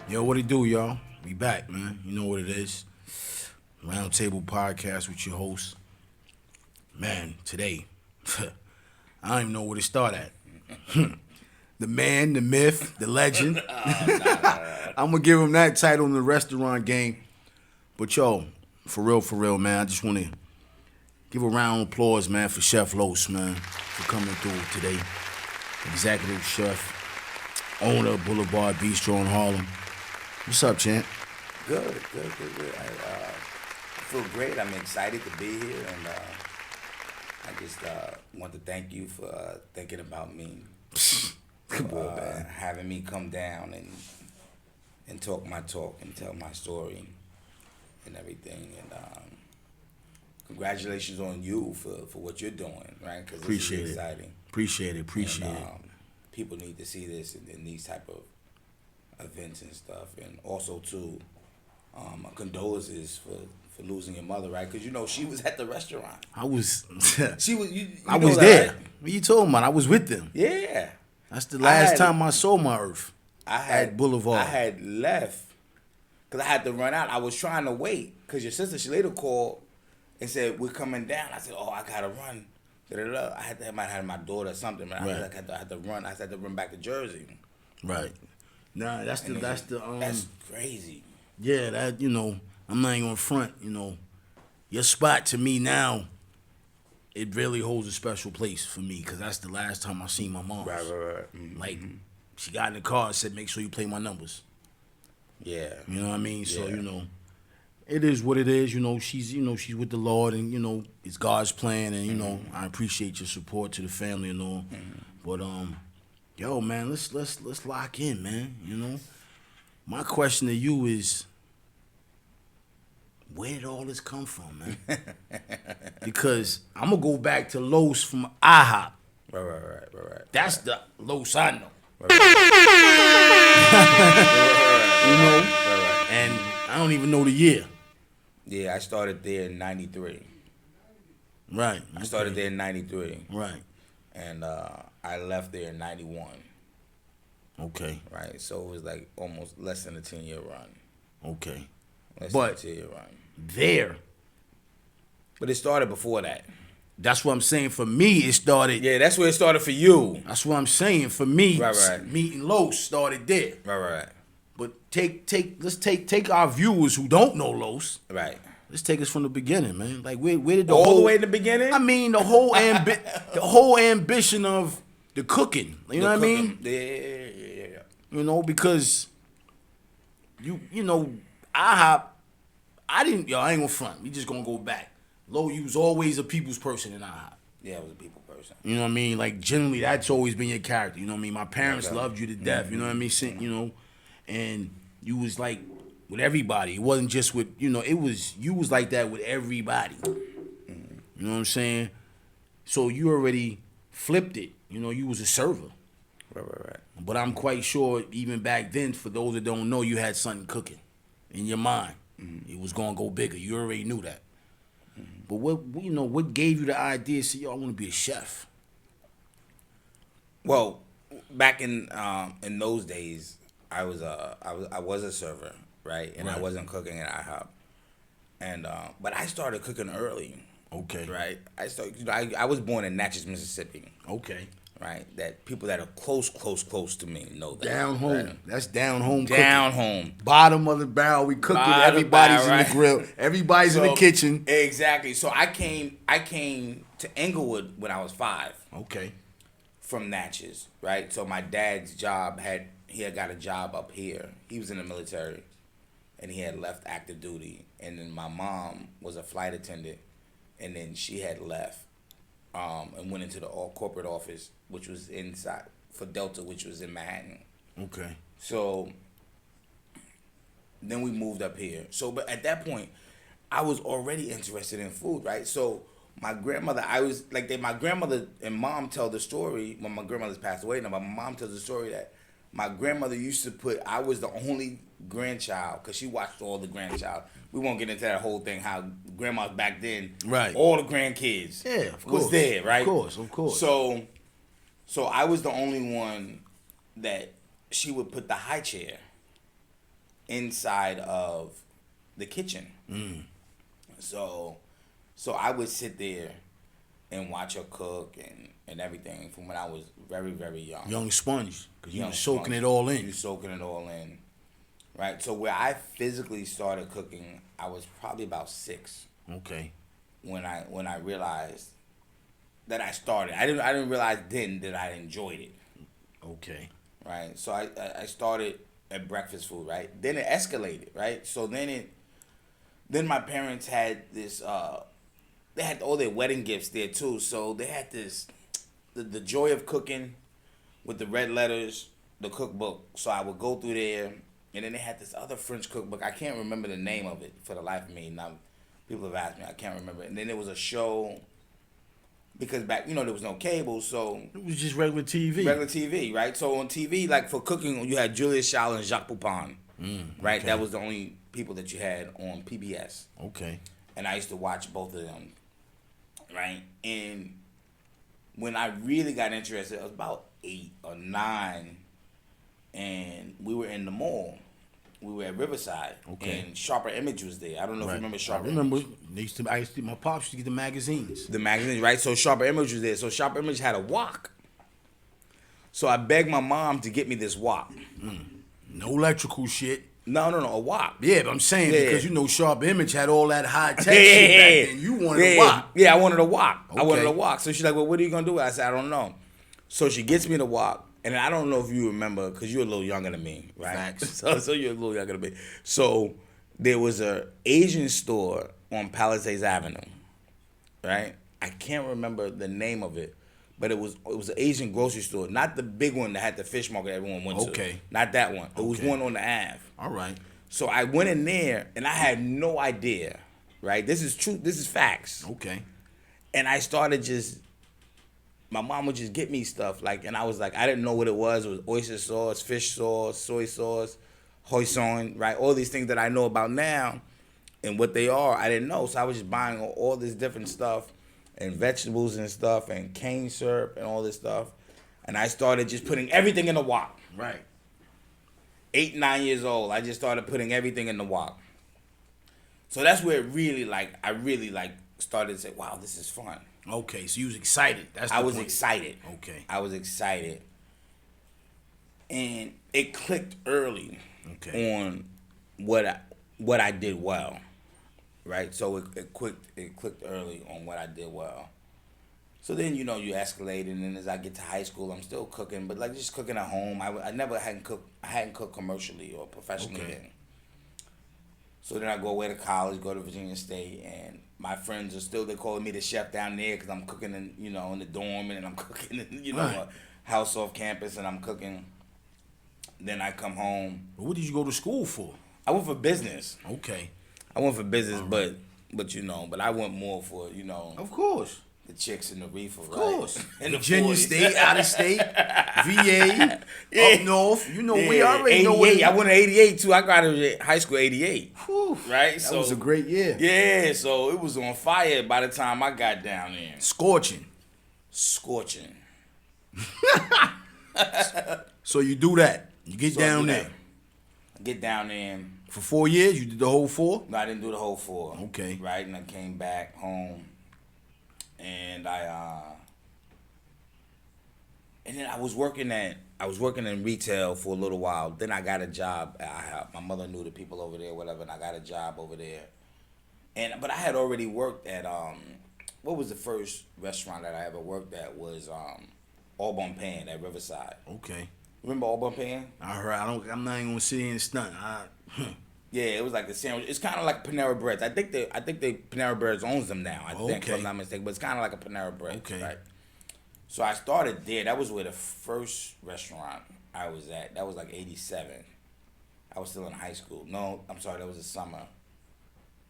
Yo, what it do, y'all? We back, man. You know what it is. Roundtable Podcast with your host. Man, today, I don't even know where to start at. The man, the myth, the legend. I'm going to give him that title in the restaurant game. But yo, for real, man, I just want to give a round of applause, man, for Chef Los, man, for coming through today. Executive chef, owner of Boulevard Bistro in Harlem. What's up, champ? Good. I feel great. I'm excited to be here, and I just want to thank you for thinking about me, Come on, man. having me come down and talk my talk and tell my story and everything. And congratulations on you for what you're doing, right? Because this is exciting. Appreciate it. And, people need to see this in these type of events and stuff, and also too, condolences for losing your mother, right? Because she was at the restaurant. I was. She was. I was there. Right? What you talking about? I was with them. Yeah. That's the last time I saw my earth. At Boulevard. I had left because I had to run out. I was trying to wait because your sister, she later called and said, "We're coming down." I said, "Oh, I gotta run." Da-da-da. I might have my daughter or something, but right. I had to run. I had to run back to Jersey. Right. Nah, that's crazy. Yeah, that I'm not even gonna front. Your spot to me now, it really holds a special place for me because that's the last time I seen my mom. Right. Mm-hmm. Like, she got in the car and said, "Make sure you play my numbers." Yeah. You know what I mean? Yeah. So it is what it is. She's with the Lord, and it's God's plan, and I appreciate your support to the family and all. But yo, man, let's lock in, man. My question to you is, where did all this come from, man? Because I'm gonna go back to Los from IHOP. Right. That's the Los I know. Right. And I don't even know the year. Yeah, I started there in '93. Right. Okay. I started there in '93. Right. And I left there in '91. Okay. Right. So it was like almost less than a 10-year run. Okay. Less than a 10-year run. There. But it started before that. That's what I'm saying. For me, it started. Yeah, that's where it started for you. That's what I'm saying. For me, right. Meeting Los started there. Right. But let's take our viewers who don't know Los. Right. Let's take us from the beginning, man. Like where did the way in the beginning? I mean, the whole the whole ambition of the cooking. You know what I mean? Yeah. Because IHOP. I ain't gonna front. We just gonna go back. You was always a people's person in IHOP. Yeah, I was a people person. You know what I mean? Like generally, that's always been your character. You know what I mean? My parents loved you to death. Mm-hmm. You know what I mean? And you was like with everybody. It wasn't just with you was like that with everybody. Mm-hmm. You know what I'm saying? So you already flipped it. You was a server. Right. But I'm quite sure even back then, for those that don't know, you had something cooking in your mind. Mm-hmm. It was gonna go bigger. You already knew that. Mm-hmm. But what gave you the idea? Say, yo, I want to be a chef. Well, back in those days, I was a server, right? And I wasn't cooking at IHOP. And but I started cooking early. Okay. Right. I was born in Natchez, Mississippi. Okay. Right. That people that are close to me know that. Down home. Right? That's down home. Down home. Bottom of the barrel. We cook it. Everybody's in the grill. Everybody's in the kitchen. Exactly. So I came to Englewood when I was 5. Okay. From Natchez, right? So my dad's job had got a job up here. He was in the military, and he had left active duty. And then my mom was a flight attendant, and then she had left, and went into the corporate office, which was inside for Delta, which was in Manhattan. Okay. So then we moved up here. So, but at that point, I was already interested in food, right? So my grandmother, my grandmother and mom tell the story, when my grandmother's passed away now, but my mom tells the story that my grandmother used to I was the only grandchild, because she watched all the grandchild. We won't get into that whole thing, how grandmas back then, right? All the grandkids, yeah, of course, was there, right? Of course. So I was the only one that she would put the high chair inside of the kitchen. So I would sit there and watch her cook and everything from when I was very, very young. Young sponge, because you were soaking it all in. You soaking it all in, right? So where I physically started cooking, I was probably about 6. Okay. When I realized that I started, I didn't realize then that I enjoyed it. Okay. Right. So I started at breakfast food, right? Then it escalated, right? So then my parents had this. They had all their wedding gifts there too. So they had this, the joy of cooking, with the red letters, the cookbook. So I would go through there, and then they had this other French cookbook. I can't remember the name of it for the life of me. Now, people have asked me, I can't remember. And then there was a show, because back, there was no cable, so it was just regular TV. Regular TV, right? So on TV, like for cooking, you had Julius Schuyler and Jacques Poupon, right? Okay. That was the only people that you had on PBS. Okay. And I used to watch both of them, right? And when I really got interested, I was about 8 or 9, and we were in the mall. We were at Riverside, and Sharper Image was there. I don't know if you remember Sharper Image. My pops used to get the magazines. The magazines, right? So Sharper Image was there. So Sharper Image had a wok. So I begged my mom to get me this wok. No electrical shit. No, a wok. Yeah, but I'm saying because Sharp Image had all that high tech shit back then. You wanted a wok. Yeah, I wanted a wok. Okay. I wanted a wok. So she's like, well, what are you going to do? I said, I don't know. So she gets me the wok. And I don't know if you remember, because you're a little younger than me, right? Facts. So you're a little younger than me. So there was a Asian store on Palisades Avenue, right? I can't remember the name of it, but it was an Asian grocery store, not the big one that had the fish market everyone went to. Okay. Not that one. It was one on the Ave. All right. So I went in there, and I had no idea, right? This is true. This is facts. Okay. And I started my mom would just get me stuff, and I was like, I didn't know what it was. It was oyster sauce, fish sauce, soy sauce, hoisin, right? All these things that I know about now and what they are, I didn't know. So I was just buying all this different stuff and vegetables and stuff and cane syrup and all this stuff. And I started just putting everything in the wok. Right. 8, 9 years old, I just started putting everything in the wok. So that's where it really, I really started to say, wow, this is fun. Okay, so you was excited. I was excited. Okay. I was excited. And it clicked early on what I did well. Right? So it clicked early on what I did well. So then, you escalate, and then as I get to high school, I'm still cooking, but just cooking at home. I hadn't cooked commercially or professionally then. So then I go away to college, go to Virginia State, and my friends are still, they're calling me the chef down there because I'm cooking in, in the dorm, and I'm cooking in, a house off campus, and I'm cooking. Then I come home. What did you go to school for? I went for business. Okay. I went for business, but I went more for, Of course. the chicks in the reefer, Of course. In Virginia State, out of state, VA, up north. We already know what it is. I went to 88 too. I graduated high school 88. Whew, right? That was a great year. Yeah, so it was on fire by the time I got down there. Scorching. So you do that. You get down there. Get down there. For 4 years? You did the whole 4? No, I didn't do the whole 4. Okay. Right, and I came back home. And then I was working in retail for a little while. Then I got a job. My mother knew the people over there, whatever, and I got a job over there. But I had already worked at what was the first restaurant that I ever worked at was Au Bon Pain at Riverside. Okay. Remember Au Bon Pain? I heard. I'm not even gonna sit here and stunt. Yeah, it was like the sandwich. It's kind of like Panera Bread. I think Panera Bread owns them now. I think, if I'm not mistaken, but it's kind of like a Panera Bread. Okay. Right. So I started there. That was where the first restaurant I was at. That was like 87. I was still in high school. No, I'm sorry. That was the summer.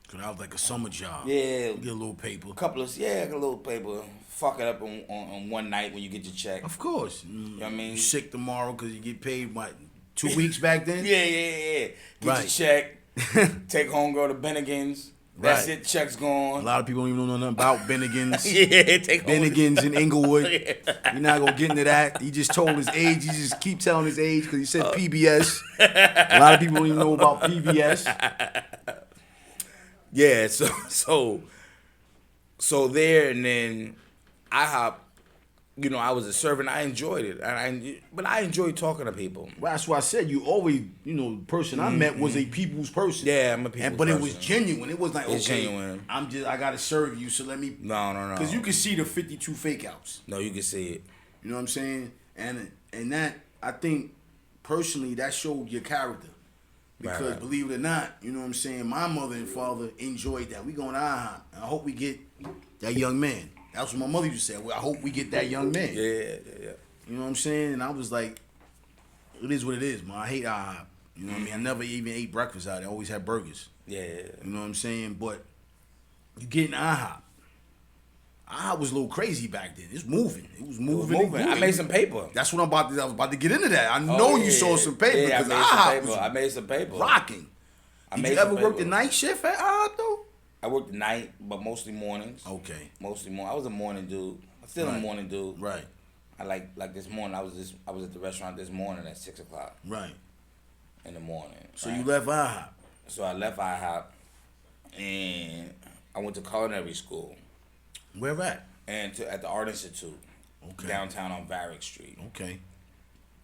Cause that was like a summer job. Yeah. You get a little paper. A little paper. Fuck it up on one night when you get your check. Of course. You know what I mean? You sick tomorrow because you get paid, 2 weeks back then? Yeah. Get Right. your check. Take home, go to Bennigan's. That's Right. it. Check's A gone. lot of people don't even know nothing about Bennigan's. Yeah, take Bennigan's in Inglewood. You're not gonna get into that. He just told his age. He just keep telling his age because he said PBS. A lot of people don't even know about PBS. Yeah, so there, and then IHOP. You know, I was a servant. I enjoyed it, but I enjoyed talking to people. Well, that's why I said you always, the person I met was a people's person. Yeah, I'm a people's But person. it was genuine. It was like, It's okay, genuine. I gotta serve you, so let me. No. Because you can see the 52 fake outs. No, you can see it. You know what I'm saying? And that, I think, personally, that showed your character. Because Right. believe it or not, you know what I'm saying, my mother and father enjoyed that. We going to IHOP. And I hope we get that young man. That's what my mother used to say. Well, I hope we get that young man. Yeah. You know what I'm saying? And I was like, it is what it is, man. I hate IHOP. You know what I mean? I never even ate breakfast out there. I always had burgers. Yeah. You know what I'm saying? But you get in IHOP. IHOP was a little crazy back then. It's moving. It was moving. I made some paper. That's what I was about to get into that. I know you saw some paper Yeah, because IHOP was I made some paper. rocking. Did you ever work the night shift at IHOP though? I worked the night, but mostly mornings. Okay. Mostly morning. I was a morning dude. I'm still a morning dude. Right. I like this morning. I was at the restaurant this morning at 6:00 Right. in the morning. So right? you left IHOP. So I left IHOP, and I went to culinary school. Where at? And at the Art Institute, downtown on Varick Street. Okay.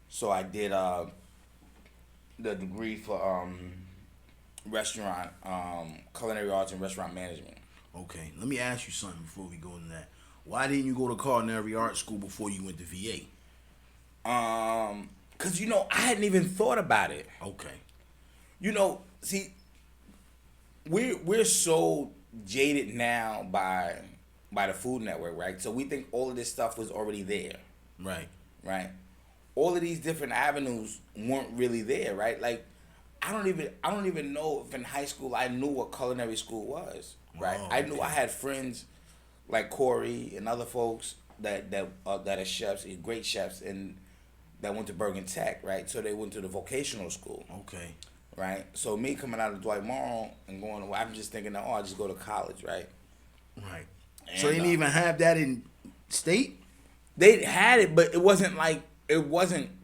So I did the degree for restaurant, culinary arts and restaurant management. Okay. Let me ask you something before we go into that. Why didn't you go to culinary art school before you went to VA? Cause I hadn't even thought about it. Okay. See, we're so jaded now by the Food Network, right? So we think all of this stuff was already there. Right. Right? All of these different avenues weren't really there, right? Like I don't even know if in high school I knew what culinary school was, right? Oh, I knew I had friends like Corey and other folks that are chefs, great chefs, and that went to Bergen Tech, right? So they went to the vocational school. Okay. Right? So me coming out of Dwight Morrow and going, I'm just thinking that, I'll just go to college, right? Right. And, So they didn't even have that in state? They had it, but it wasn't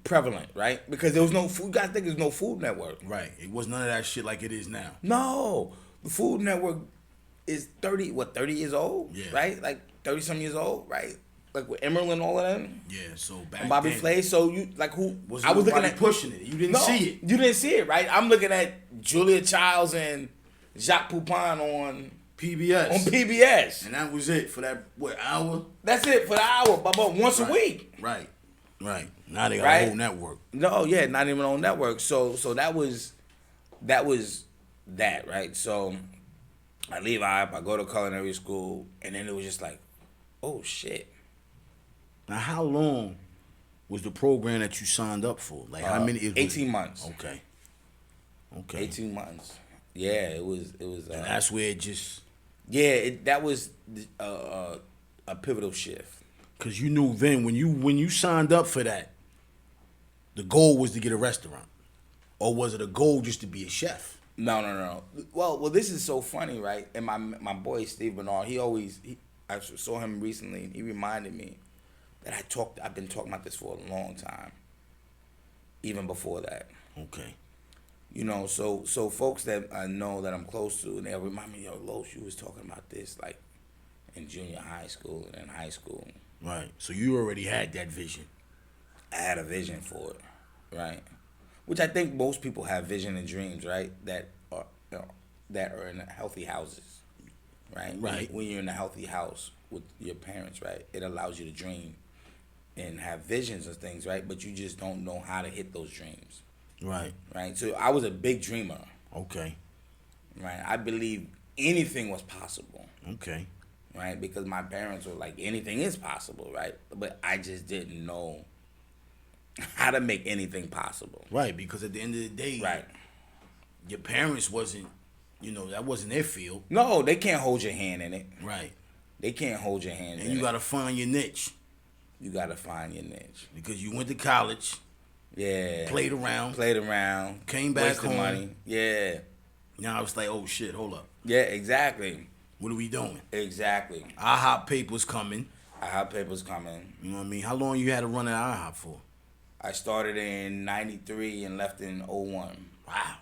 prevalent, right? Because there was no food. You gotta think there's no Food Network. Right. It was none of that shit like it is now. No. The Food Network is 30 years old? Yeah. Right? Like 30-some years old, right? Like with Emerald and all of them. Yeah, so back And Bobby then, Flay. So you like who? I was looking at pushing it. You didn't see it. You didn't see it, right? I'm looking at Julia Childs and Jacques Poupon on PBS. PBS. And that was it for that hour? That's it for the hour, but once a week. Right. Now they got Right? a whole network. No, yeah, not even on network. So that was that, right? So I leave IHOP, I go to culinary school, and then it was just like, oh shit. Now, how long was the program that you signed up for? Like, how many? 18 months. Okay. 18 months. Yeah, it was. And that's where it just. Yeah, that was a pivotal shift. Cause you knew then when you signed up for that, the goal was to get a restaurant, or was it a goal just to be a chef? No. Well, this is so funny, right? And my boy Steve Bernard, I saw him recently, and he reminded me that I've been talking about this for a long time, even before that. Okay. So folks that I know that I'm close to, and they'll remind me, yo, Los, you was talking about this like in junior high school and in high school. Right. So you already had that vision. I had a vision for it, right? Which I think most people have vision and dreams, right? That are in healthy houses, right? Right. When you're in a healthy house with your parents, right? It allows you to dream and have visions of things, right? But you just don't know how to hit those dreams. Right. Right? So I was a big dreamer. Okay. Right? I believed anything was possible. Okay. Right? Because my parents were like, anything is possible, right? But I just didn't know how to make anything possible. Right, because at the end of the day, right, your parents wasn't, that wasn't their field. No, they can't hold your hand in it. Right. They can't hold your hand in it. And you got to find your niche. You got to find your niche. Because you went to college. Yeah. Played around. Came back wasted home. money. Yeah. Now it's like, oh shit, hold up. Yeah, exactly. What are we doing? Exactly. IHOP paper's coming. IHOP paper's coming. You know what I mean? How long you had to run at IHOP for? I started in 93 and left in 01. Wow.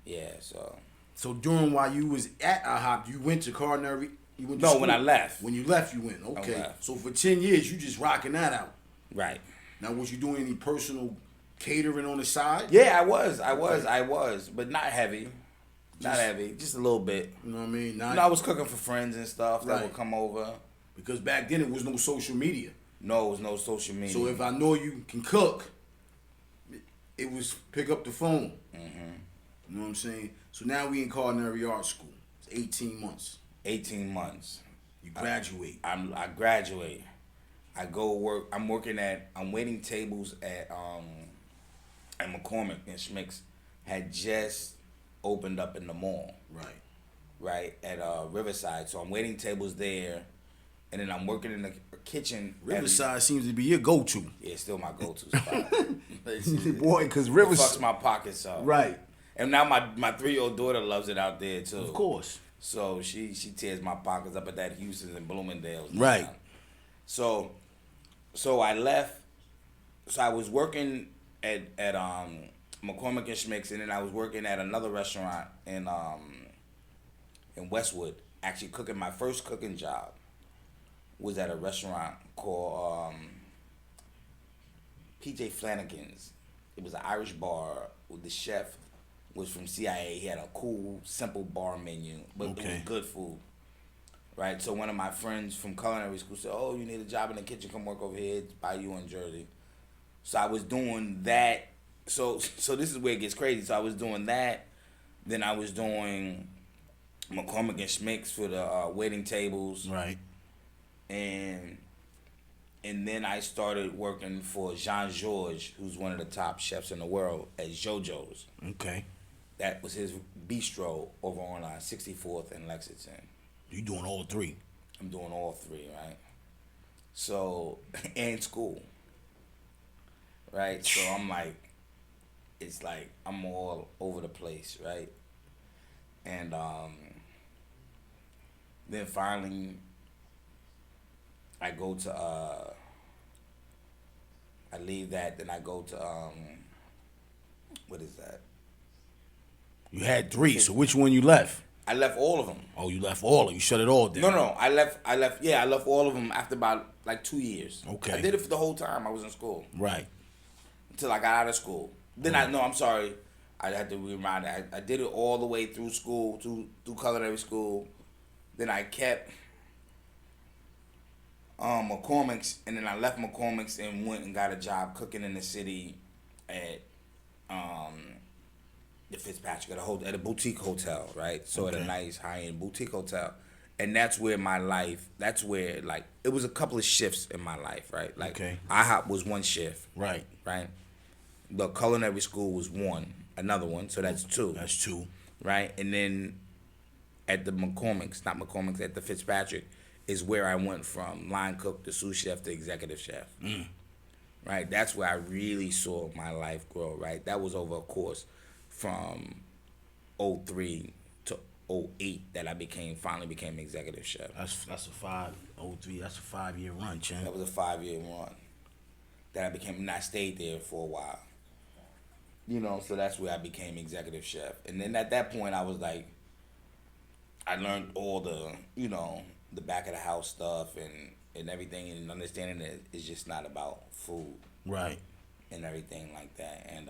Yeah, so. So during while you was at IHOP, you went to Culinary? You went to No, school? when I left. When you left, you went. Okay. left. So for 10 years, you just rocking that out. Right. Now, was you doing any personal catering on the side? Yeah, I was, but not heavy. Not heavy, just a little bit. You know what I mean? Not, I was cooking for friends and stuff that Right. would come over. Because back then, it was no social media. No, it was no social media. So if I know you can cook, it was pick up the phone. Mm-hmm. You know what I'm saying? So now we in Culinary Art School. It's 18 months. 18 months. You graduate. I graduate. I go work. I'm waiting tables at McCormick and Schmick's had just opened up in the mall. Right at Riverside. So I'm waiting tables there, and then I'm working in the kitchen. Riverside seems to be your go-to. Yeah, it's still my go-to spot. Boy, because It Riverside. fucks my pockets up. Right. And now my 3-year-old daughter loves it out there too. Of course. So she tears my pockets up at that Houston and Bloomingdale's. Right. So I left. So I was working at McCormick and Schmick's, and then I was working at another restaurant in Westwood. Actually, cooking my first cooking job was at a restaurant called PJ Flanagan's. It was an Irish bar with the chef was from CIA. He had a cool, simple bar menu, but it was good food. Right, so one of my friends from culinary school said, "Oh, you need a job in the kitchen? Come work over here by you in Jersey." So I was doing that. So this is where it gets crazy. So I was doing that. Then I was doing McCormick and Schmick's for the waiting tables. Right. And then I started working for Jean Georges, who's one of the top chefs in the world, at JoJo's. Okay. That was his bistro over on 64th and Lexington. You doing all three? I'm doing all three, right? So, and school. Right? So I'm like, it's like I'm all over the place, right? And then finally I go to I leave that, then I go to what is that? You had three, so which one you left? I left all of them. Oh, you left all of them. You shut it all down. No, I left all of them after about like 2 years. Okay. I did it for the whole time I was in school. Right. Until I got out of school. Then I'm sorry. I had to remind it. I did it all the way through school, through culinary school. Then I kept McCormick's, and then I left McCormick's and went and got a job cooking in the city at the Fitzpatrick at a boutique hotel, right? So at a nice high-end boutique hotel. And that's where like it was a couple of shifts in my life, right? Like IHOP was one shift. Right. Right? The culinary school was another one, so that's two. That's two. Right? And then at the at the Fitzpatrick is where I went from line cook to sous chef to executive chef. Right? That's where I really saw my life grow, right? That was over a course from 03 to 08 that I finally became executive chef. That's a 03. That's a 5-year run, champ. That was a 5-year run. That I became, and I stayed there for a while. You know, so that's where I became executive chef. And then at that point, I was like, I learned all the, the back of the house stuff and everything, and understanding that it's just not about food. Right. And everything like that. And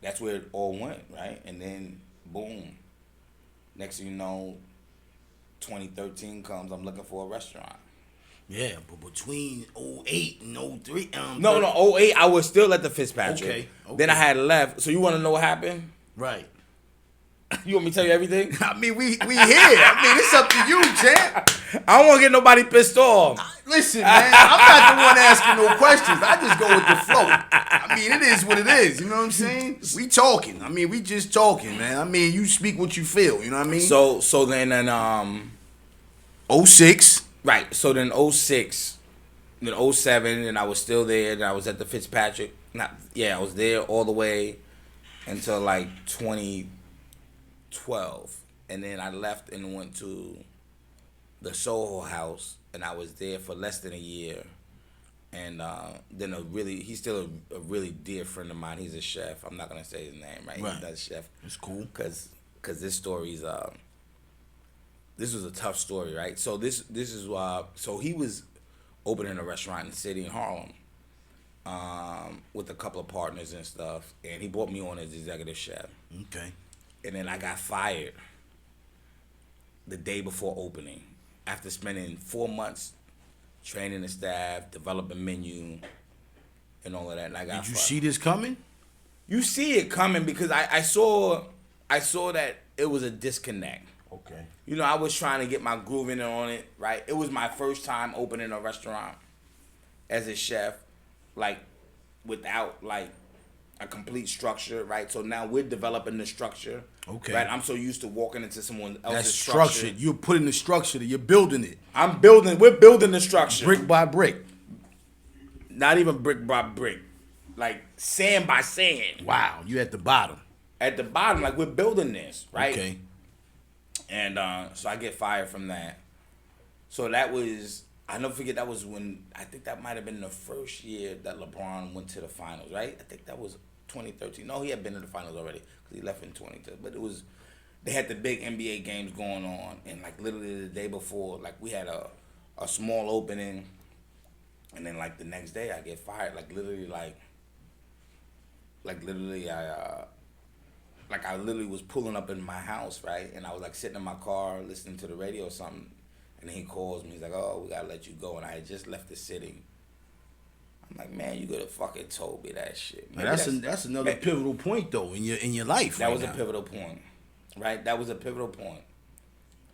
that's where it all went, right? And then, boom. Next thing you know, 2013 comes, I'm looking for a restaurant. Yeah, but between 08 and 03... No, 08, I was still at the Fitzpatrick. Okay. Then I had left. So you want to know what happened? Right. You want me to tell you everything? I mean, we here. I mean, it's up to you, champ. I don't want to get nobody pissed off. Listen, man, I'm not the one asking no questions. I just go with the flow. I mean, it is what it is. You know what I'm saying? We talking. I mean, we just talking, man. I mean, you speak what you feel. You know what I mean? So then 06. Right. So then 06, then 07, and I was still there. Then I was at the Fitzpatrick. I was there all the way until like 2012, and then I left and went to the Soho House, and I was there for less than a year. And then he's still a really dear friend of mine. He's a chef. I'm not gonna say his name, right? Right. He's not a chef. It's cool. Cause this story's this was a tough story, right? So this is so he was opening a restaurant in the city in Harlem, with a couple of partners and stuff, and he brought me on as executive chef. Okay. And then I got fired the day before opening after spending 4 months training the staff, developing menu, and all of that. And I got Did you fired. see this coming? You see it coming because I saw that it was a disconnect. Okay. You know, I was trying to get my groove in on it, right? It was my first time opening a restaurant as a chef, like without like a complete structure, right? So now we're developing the structure. Okay. Right? I'm so used to walking into someone else's That's structure. structured. You're putting the structure. You're building it. We're building the structure. Brick by brick. Not even brick by brick. Like sand by sand. Wow. You at the bottom. At the bottom, like we're building this, right? Okay. And so I get fired from that. So that was, I never forget, that was when, I think that might have been the first year that LeBron went to the finals, right? I think that was 2013. No, he had been to the finals already because he left in 2010. But it was, they had the big NBA games going on. And like literally the day before, like we had a small opening. And then like the next day I get fired. Like literally I literally was pulling up in my house, right? And I was like sitting in my car listening to the radio or something. And then he calls me. He's like, "Oh, we gotta let you go." And I had just left the city. I'm like, "Man, you could have fucking told me that shit." Now, that's another pivotal point though in your life. That right was now. a pivotal point, right? That was a pivotal point,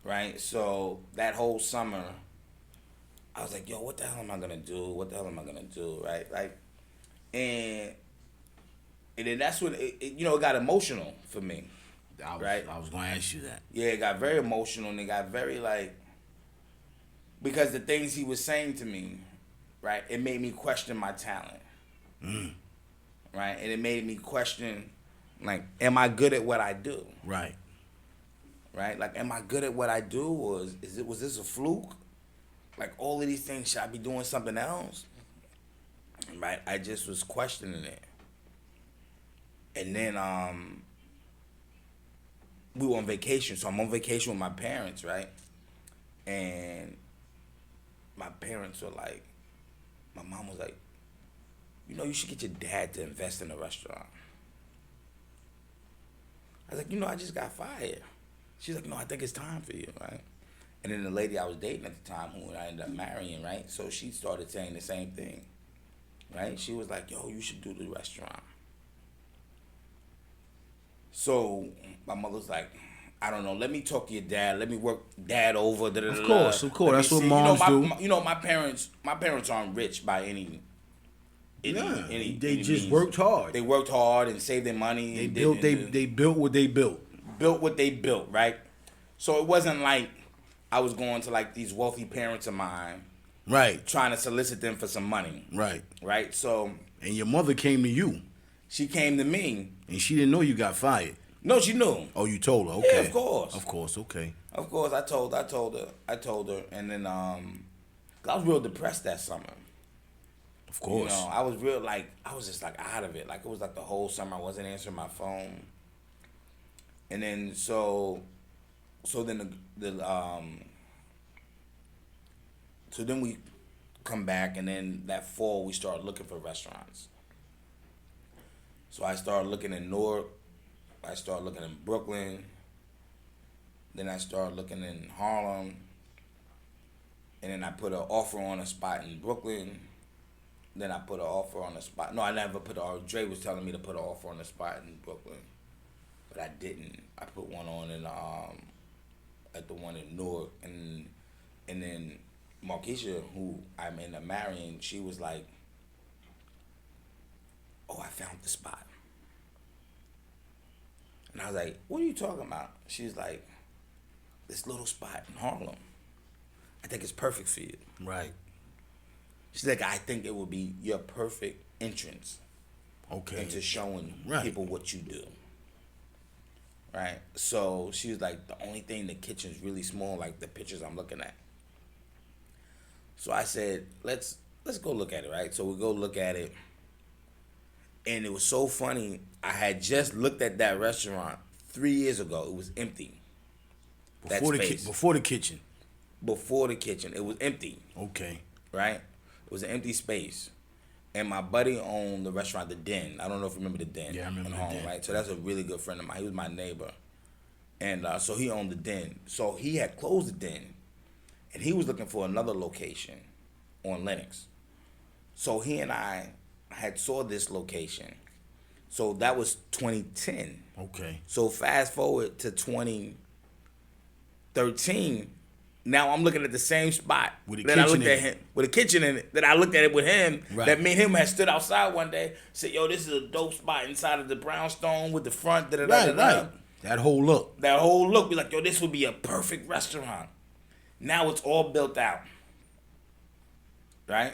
right? So that whole summer, I was like, "Yo, what the hell am I gonna do? What the hell am I gonna do?" Right? Like, and then that's when it got emotional for me. Right? I was going to ask you that. Yeah, it got very emotional and it got very like, because the things he was saying to me, right, it made me question my talent. Right? And it made me question, like, am I good at what I do? Right. Right? Like, am I good at what I do, or was this a fluke? Like, all of these things, should I be doing something else? Right? I just was questioning it. And then we were on vacation. So I'm on vacation with my parents, right? And my parents were like, my mom was like, you should get your dad to invest in a restaurant. I was like, I just got fired. She's like, no, I think it's time for you, right? And then the lady I was dating at the time, who I ended up marrying, right? So she started saying the same thing, right? She was like, yo, you should do the restaurant. So my mother's like, I don't know, let me talk to your dad. Let me work dad over. Of course. That's what moms do. My parents aren't rich by any they just means. worked hard. They worked hard and saved their money. They built what they built. Built what they built, right? So it wasn't like I was going to like these wealthy parents of mine, right, trying to solicit them for some money, right. So, and your mother came to you. She came to me, and she didn't know you got fired. No, she knew. Oh, you told her? Okay. Yeah, of course. Of course, okay. Of course, I told her, and then I was real depressed that summer. Of course. I was real I was just like out of it. Like it was like the whole summer I wasn't answering my phone. And then so then so then we come back, and then that fall we started looking for restaurants. So I started looking in Newark. I started looking in Brooklyn. Then I started looking in Harlem. And then I put an offer on a spot in Brooklyn. Then I put an offer on a spot. No, I never put Dre was telling me to put an offer on a spot in Brooklyn. But I didn't. I put one on in at the one in Newark. And then Markeisha, who I'm ended up marrying, she was like, oh, I found the spot. And I was like, what are you talking about? She's like, this little spot in Harlem. I think it's perfect for you. Right. She's like, I think it would be your perfect entrance Okay. into showing Right. people what you do. Right? So she was like, the only thing, the kitchen's really small, like the pictures I'm looking at. So I said, let's go look at it, right? So we go look at it. And it was so funny. I had just looked at that restaurant 3 years ago. It was empty. Before the kitchen. Before the kitchen. It was empty. Okay. Right? It was an empty space. And my buddy owned the restaurant, The Den. I don't know if you remember The Den. Yeah, I remember in The Harlem, Den. right? So that's a really good friend of mine. He was my neighbor. And so he owned The Den. So he had closed The Den. And he was looking for another location on Lenox. So he and I had saw this location. So that was 2010. Okay. So fast forward to 2013. Now I'm looking at the same spot With a that I kitchen looked at in him with a kitchen in it. That I looked at it with him. Right. That me and him had stood outside one day. Said, "Yo, this is a dope spot inside of the brownstone with the front." Right. That whole look. That whole look. Be like, "Yo, this would be a perfect restaurant." Now it's all built out. Right.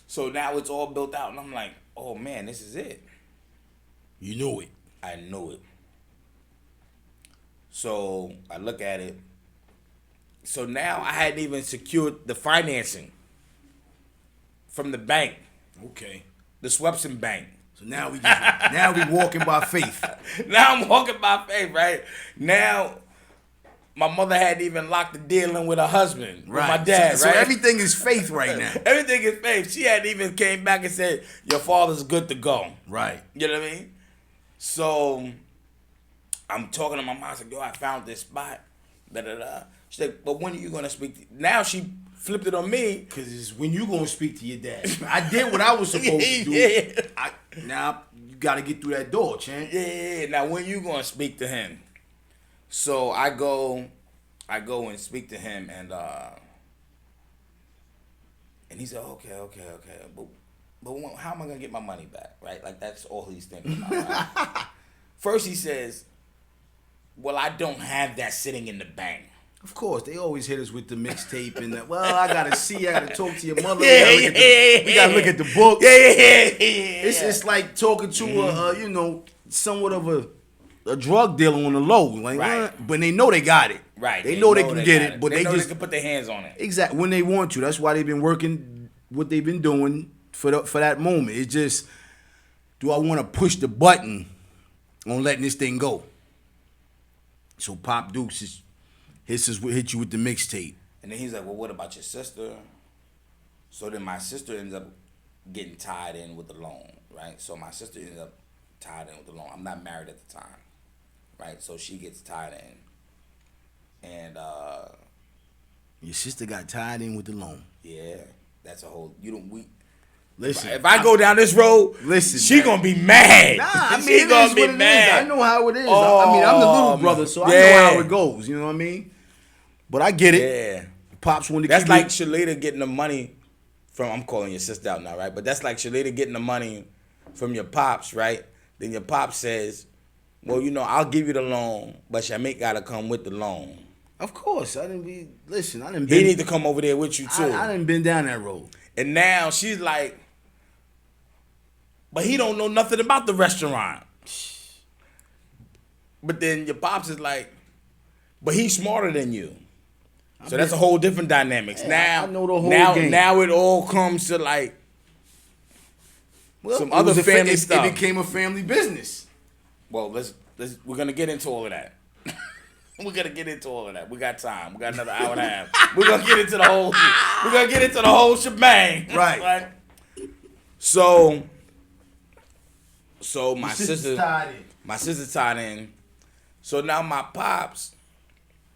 So now it's all built out, and I'm like, "Oh man, this is it." You knew it. I knew it. So I look at it. So now I hadn't even secured the financing from the bank, Okay. the Swepson Bank. So now we walking by faith. Now I'm walking by faith, right? Now my mother hadn't even locked the deal in with her husband, with my dad, so right? everything is faith right now. Everything is faith. She hadn't even came back and said, "Your father's good to go." Right. You know what I mean? So I'm talking to my mom. I said, "Yo, I found this spot." Da da da. She's like, "But when are you gonna speak to?" Now she flipped it on me. Because it's when you gonna speak to your dad. I did what I was supposed to do. Yeah. Now you gotta get through that door, champ. Yeah. Now when you gonna speak to him? So I go and speak to him, and he said, okay. But how am I gonna get my money back? Right? Like that's all he's thinking about. Right? First he says, "Well, I don't have that sitting in the bank." Of course, they always hit us with the mixtape and that. Well, I gotta see. I gotta talk to your mother. Yeah, we gotta look at the book. Yeah. It's like talking to somewhat of a drug dealer on the low. Like, Right. but they know they got it. Right. They know they can get it, but they they know just they can put their hands on it. exactly when they want to. That's why they've been working what they've been doing for that moment. It's just, do I want to push the button on letting this thing go? So Pop Dukes hit you with the mixtape. And then he's like, "Well, what about your sister?" So then my sister ends up getting tied in with the loan, right? So my sister ends up tied in with the loan. I'm not married at the time, right? So she gets tied in. And Your sister got tied in with the loan. yeah, that's a whole Listen, if I go down this road, listen, she man. gonna be mad. Nah, I mean, she it gonna is be what it is. mad. I know how it is. Oh, I mean, I'm the little brother, so I yeah. know how it goes. You know what I mean? But I get it. Yeah. Pops wanted to That's keep like it. Shalita getting the money from, I'm calling your sister out now, right? But that's like Shalita getting the money from your pops, right? Then your pops says, "Well, I'll give you the loan, but Shamik gotta come with the loan. Of course, I didn't be. Listen, I didn't. He need to come over there with you too." I didn't been down that road. And now she's like, "But he don't know nothing about the restaurant." But then your pops is like, "But he's smarter than you." So that's a whole different dynamics. Yeah, now I know the whole game. Now it all comes to like some it other was family stuff. It became a family business. Well, we're gonna get into all of that. We're gonna get into all of that. We got time. We got another hour and a half. We're gonna get into the whole. We're gonna get into the whole shebang. Right. So my sister's tied in. My sister's tied in. So now my pops,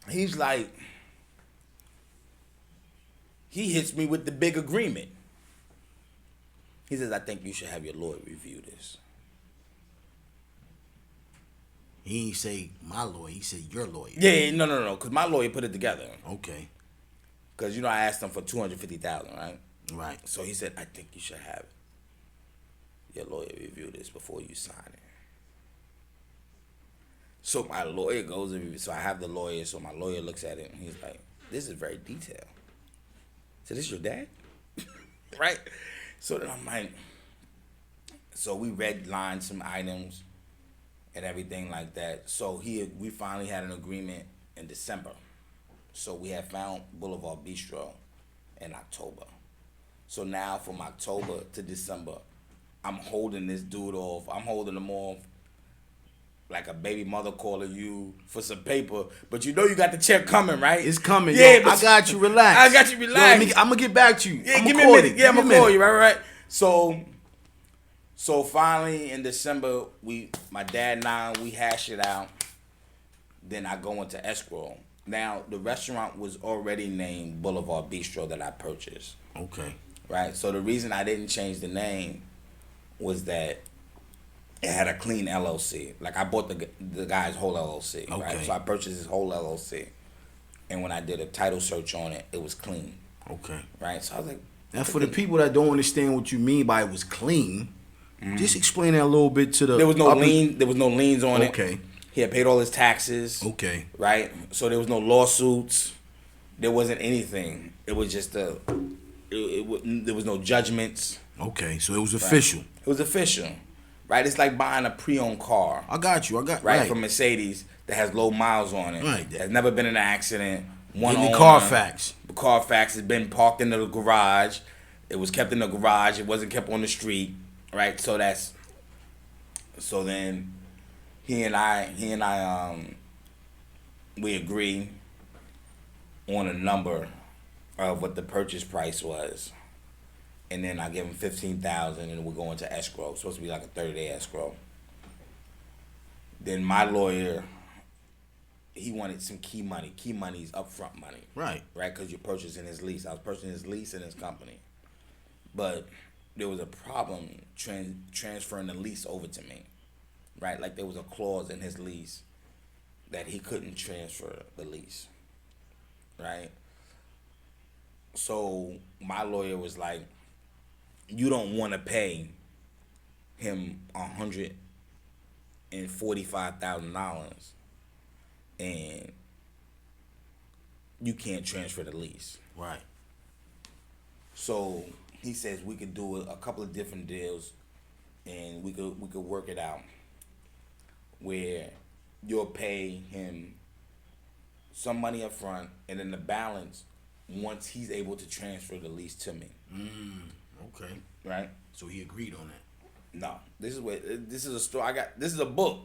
he's like, he hits me with the big agreement. He says, "I think you should have your lawyer review this." He ain't say my lawyer. He said your lawyer. Yeah, no, because my lawyer put it together. Okay. Because I asked him for $250,000, right? Right. So he said, "I think you should have your lawyer review this before you sign it." So my lawyer goes and reviews. So I have the lawyer. So my lawyer looks at it and he's like, "This is very detailed." So this your dad? Right? So then I'm like, So we redlined some items and everything like that. So we finally had an agreement in December. So we had found Boulevard Bistro in October. So now from October to December, I'm holding this dude off. I'm holding him off like a baby mother calling you for some paper, but you know you got the check coming, right? It's coming. Yeah, Yo, I got you. Relax. I got you. Relax. Yo, I'm gonna get back to you. Yeah, give me a minute. Yeah, I'm gonna call you. Right. So finally in December, my dad and I, we hash it out. Then I go into escrow. Now the restaurant was already named Boulevard Bistro that I purchased. Okay. Right. So the reason I didn't change the name was that it had a clean LLC. Like I bought the guy's whole LLC. Okay. Right. So I purchased his whole LLC, and when I did a title search on it, it was clean. Okay. Right. So I was like, now for the people that don't understand what you mean by it was clean, just explain that a little bit to the. There was no lien. There was no liens on it. Okay. He had paid all his taxes. Okay. Right. So there was no lawsuits. There wasn't anything. It was just there was no judgments. Okay. So it was official. Right. It was official. Right. It's like buying a pre-owned car. I got you. Right. From Mercedes that has low miles on it. Right. Has never been in an accident. One in the owner. Carfax. The Carfax has been parked in the garage. It was kept in the garage. It wasn't kept on the street. Right. So then he and I we agree on a number of what the purchase price was, and then I give him $15,000, and we're going to escrow. It's supposed to be like a 30-day escrow. Then my lawyer, he wanted some key money. Key money is upfront money. Right. Right, because you're purchasing his lease. I was purchasing his lease and his company, but there was a problem transferring the lease over to me. Right, like there was a clause in his lease that he couldn't transfer the lease. Right. So my lawyer was like, "You don't want to pay him $145,000, and you can't transfer the lease." Right. So he says we could do a couple of different deals, and we could work it out where you'll pay him some money up front, and then the balance once he's able to transfer the lease to me. Okay. Right. So he agreed on that. No, this is a story. This is a book.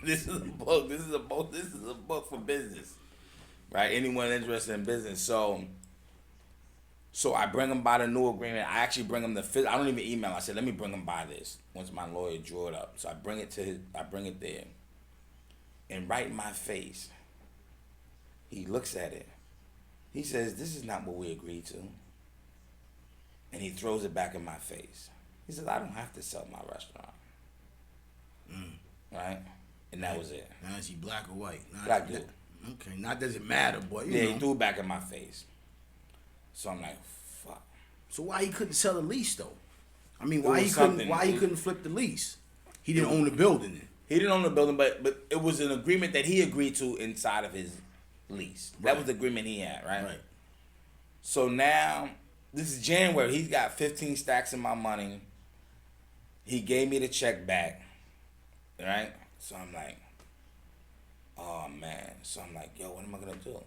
This is a book. This is a book for business. Right. Anyone interested in business. So I bring him by the new agreement. I actually bring him I don't even email. I said, let me bring him by this once my lawyer drew it up. So I bring it there. And right in my face, he looks at it. He says, "This is not what we agreed to." And he throws it back in my face. He says, "I don't have to sell my restaurant." Right? And that was it. Now is he black or white? Black dude. Okay. Not does it matter, but you know. He threw it back in my face. So I'm like, fuck. So why he couldn't sell the lease though? I mean, why he couldn't flip the lease? He didn't own the building then. He didn't own the building, but it was an agreement that he agreed to inside of his lease. That was the agreement he had, right? Right. So now, this is January. He's got 15 stacks of my money. He gave me the check back, right? So I'm like, oh man. So I'm like, yo, what am I gonna do?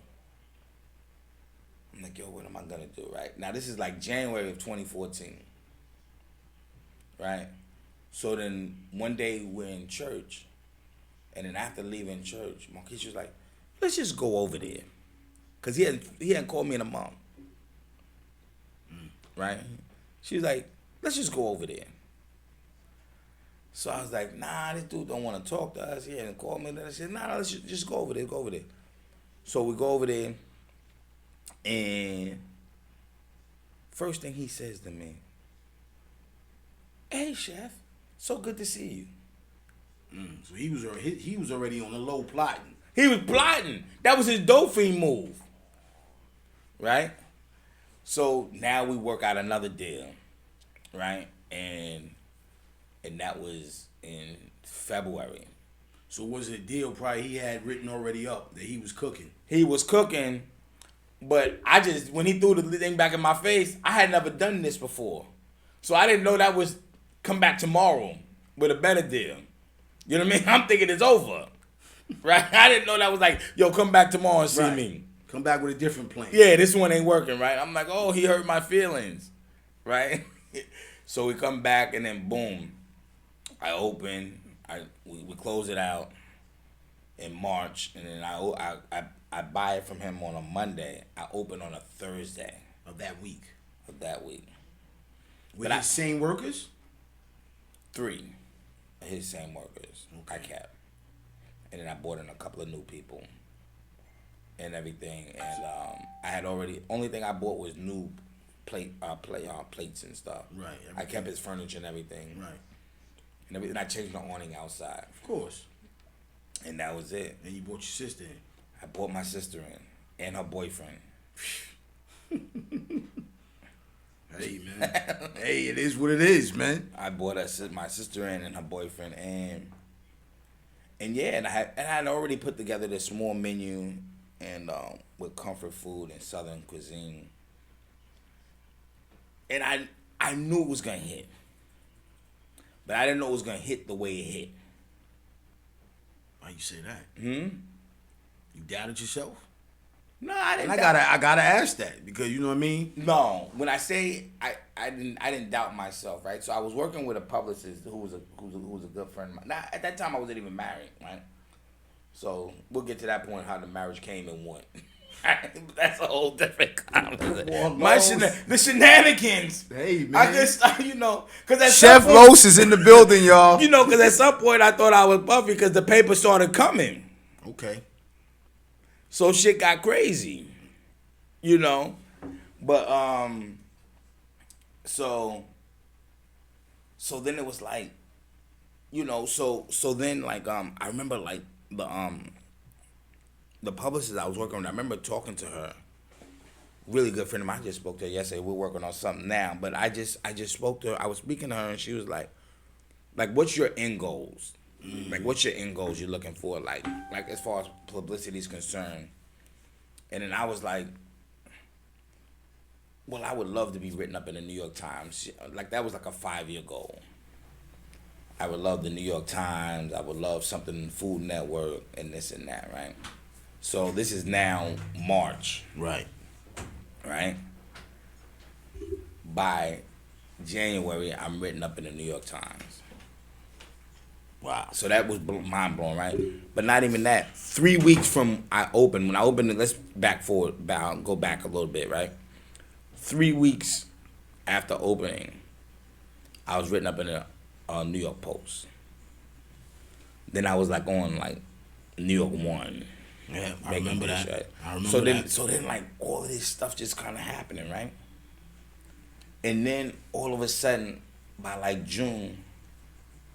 I'm like, yo, what am I gonna do, right? Now this is like January of 2014, right? So then one day we're in church, and then after leaving church, Marquise was like, let's just go over there. Cause he hadn't called me in a month. Right? She was like, let's just go over there. So I was like, nah, this dude don't want to talk to us. He hadn't called me. Then I said, nah, let's just go over there, So we go over there, and first thing he says to me, "Hey, chef, so good to see you." So he was already on the low plotting. He was plotting. That was his dope fiend move. Right? So now we work out another deal. Right? And that was in February. So was it a deal probably he had written already up that he was cooking? He was cooking, but when he threw the thing back in my face, I had never done this before. So I didn't know that was come back tomorrow with a better deal. You know what I mean? I'm thinking it's over. Right? I didn't know that was like, yo, come back tomorrow and see me. Come back with a different plan. Yeah, this one ain't working, right? I'm like, oh, he hurt my feelings. Right? So we come back and then boom. I open. We close it out in March, and then I buy it from him on a Monday. I open on a Thursday Of that week. With But his same workers? 3 of his same workers I kept. And then I brought in a couple of new people and everything. And I had already, only thing I bought was new plates and stuff. Right. I kept his furniture and everything. Right. And everything. I changed the awning outside. Of course. And that was it. And you brought your sister in. I brought my sister in and her boyfriend. Hey, man. Hey, it is what it is, man. I brought my sister in and her boyfriend, and yeah, and I had already put together this small menu and with comfort food and Southern cuisine, and I knew it was gonna hit, but I didn't know it was gonna hit the way it hit. Why you say that? You doubted yourself? No, I didn't. And I gotta ask that because you know what I mean. No, when I say I didn't doubt myself, right? So I was working with a publicist who was a good friend of mine. Now, at that time, I wasn't even married, right? So we'll get to that point how the marriage came and went. That's a whole different conversation. The shenanigans. Hey, man. I guess because at Chef some point, Los is in the building, y'all. because at some point I thought I was Buffy because the paper started coming. Okay. So shit got crazy, but so then it was like, so then like I remember like the publicist I was working with. I remember talking to her, really good friend of mine. I just spoke to her yesterday. We're working on something now, but I just spoke to her. I was speaking to her, and she was like, what's your end goals? Like, what's your end goals you're looking for? Like as far as publicity is concerned. And then I was like, well, I would love to be written up in the New York Times. Like, that was like a 5-year goal. I would love the New York Times. I would love something in Food Network and this and that, right? So this is now March. Right. Right? By January, I'm written up in the New York Times. Wow. So that was mind blowing, right? But not even that. 3 weeks from when I opened it, let's go back a little bit, right? 3 weeks after opening, I was written up in a New York Post. Then I was like on like New York One. Yeah, I remember that. Right? I remember that. So then like all of this stuff just kind of happening, right? And then all of a sudden, by like June,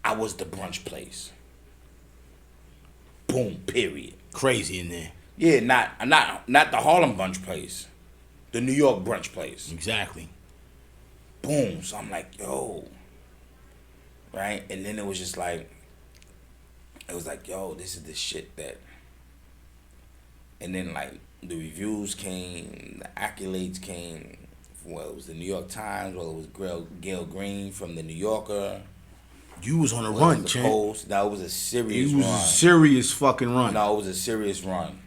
I was the brunch place. Boom, period. Crazy in there. Yeah, not the Harlem brunch place. The New York brunch place. Exactly. Boom. So I'm like, yo. Right? And then it was like, yo, this is the shit that. And then like the reviews came, the accolades came. Well, it was the New York Times, well, it was Gail Green from the New Yorker. You was on a run, champ. That was a serious run. It was a serious fucking run. No, it was a serious run.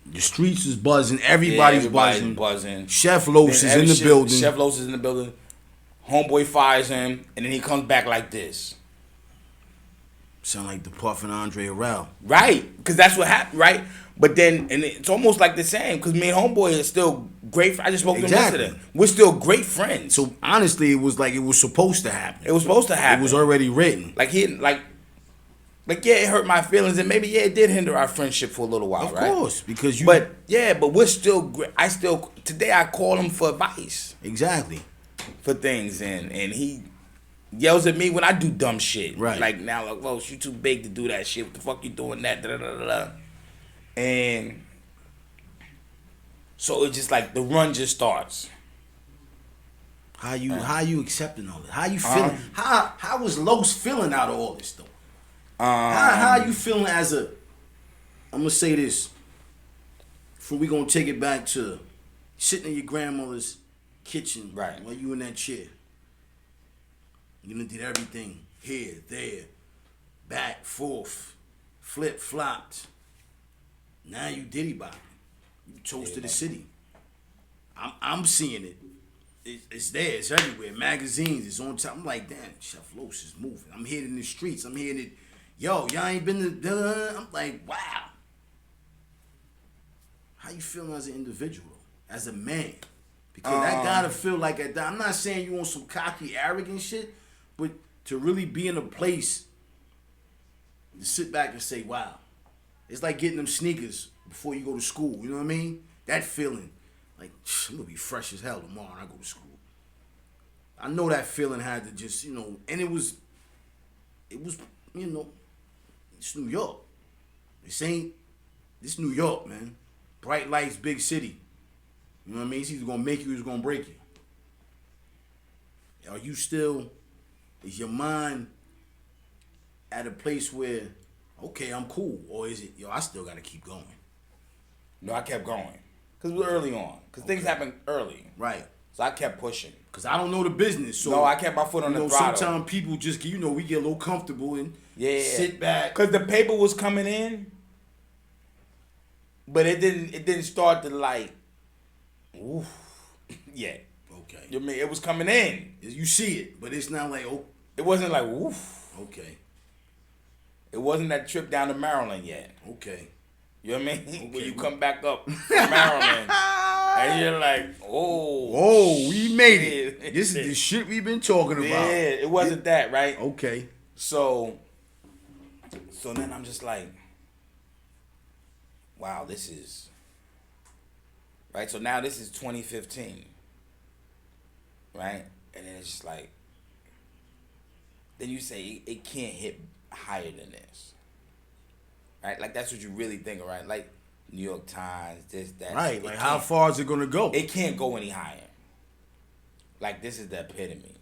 The streets was buzzing. Everybody's buzzing. Chef Los is in the building. Chef Los is in the building. Homeboy fires him, and then he comes back like this. Sound like the Puff and Andre Harrell. Right, because that's what happened, right? But then, and it's almost like the same, because me and Homeboy are still great. I just spoke to him yesterday. We're still great friends. So honestly, it was like it was supposed to happen. It was supposed to happen. It was already written. Like yeah, it hurt my feelings, and maybe it did hinder our friendship for a little while, right? Of course, because you. But we're still great. Today I call him for advice. Exactly. For things, and he yells at me when I do dumb shit. Right. Like now, like, well, you too big to do that shit. What the fuck you doing that? Da, da, da, da, da. And so it's just like the run just starts. How you accepting all this? How you feeling? How was Los feeling out of all this though? How you feeling as a? I'm gonna say this. Before we gonna take it back to sitting in your grandmother's kitchen, right? While you in that chair. You done did everything. Here, there, back, forth, flip, flopped. Now you Diddy Bop. You toast to the city. I'm seeing it. It's there. It's everywhere. Magazines. It's on top. I'm like, damn, Chef Los is moving. I'm hearing it in the streets. I'm hearing it. Yo, y'all ain't been to. I'm like, wow. How you feeling as an individual, as a man? Because that gotta feel like a. I'm not saying you want some cocky, arrogant shit, but to really be in a place to sit back and say, wow. It's like getting them sneakers before you go to school. You know what I mean? That feeling. Like, I'm gonna be fresh as hell tomorrow when I go to school. I know that feeling had to just, and it was, it's New York. This New York, man. Bright lights, big city. You know what I mean? It's either gonna make you or it's gonna break you. Is your mind at a place where, okay, I'm cool, or is it, I still gotta keep going? No, I kept going. Because we're early on. Because things happen early. Right. So I kept pushing. Because I don't know the business. So, no, I kept my foot on the throttle. Sometimes people just, we get a little comfortable and sit back. Because the paper was coming in, but it didn't start to like, oof, yet. Okay. You know what I mean? It was coming in. You see it, but it's not like, oh. It wasn't like, oof. Okay. It wasn't that trip down to Maryland yet. Okay. You know what I mean? Okay. When you come back up from Maryland, and you're like, oh, we made it. This is the shit we've been talking about. Yeah, it wasn't that, right? Okay. So then I'm just like, wow, this is, right? So now this is 2015, right? And then it's just like, then you say it can't hit higher than this. Right? Like, that's what you really think, right? Like, New York Times, this, that. Right. Like, how far is it going to go? It can't go any higher. Like, this is the epitome.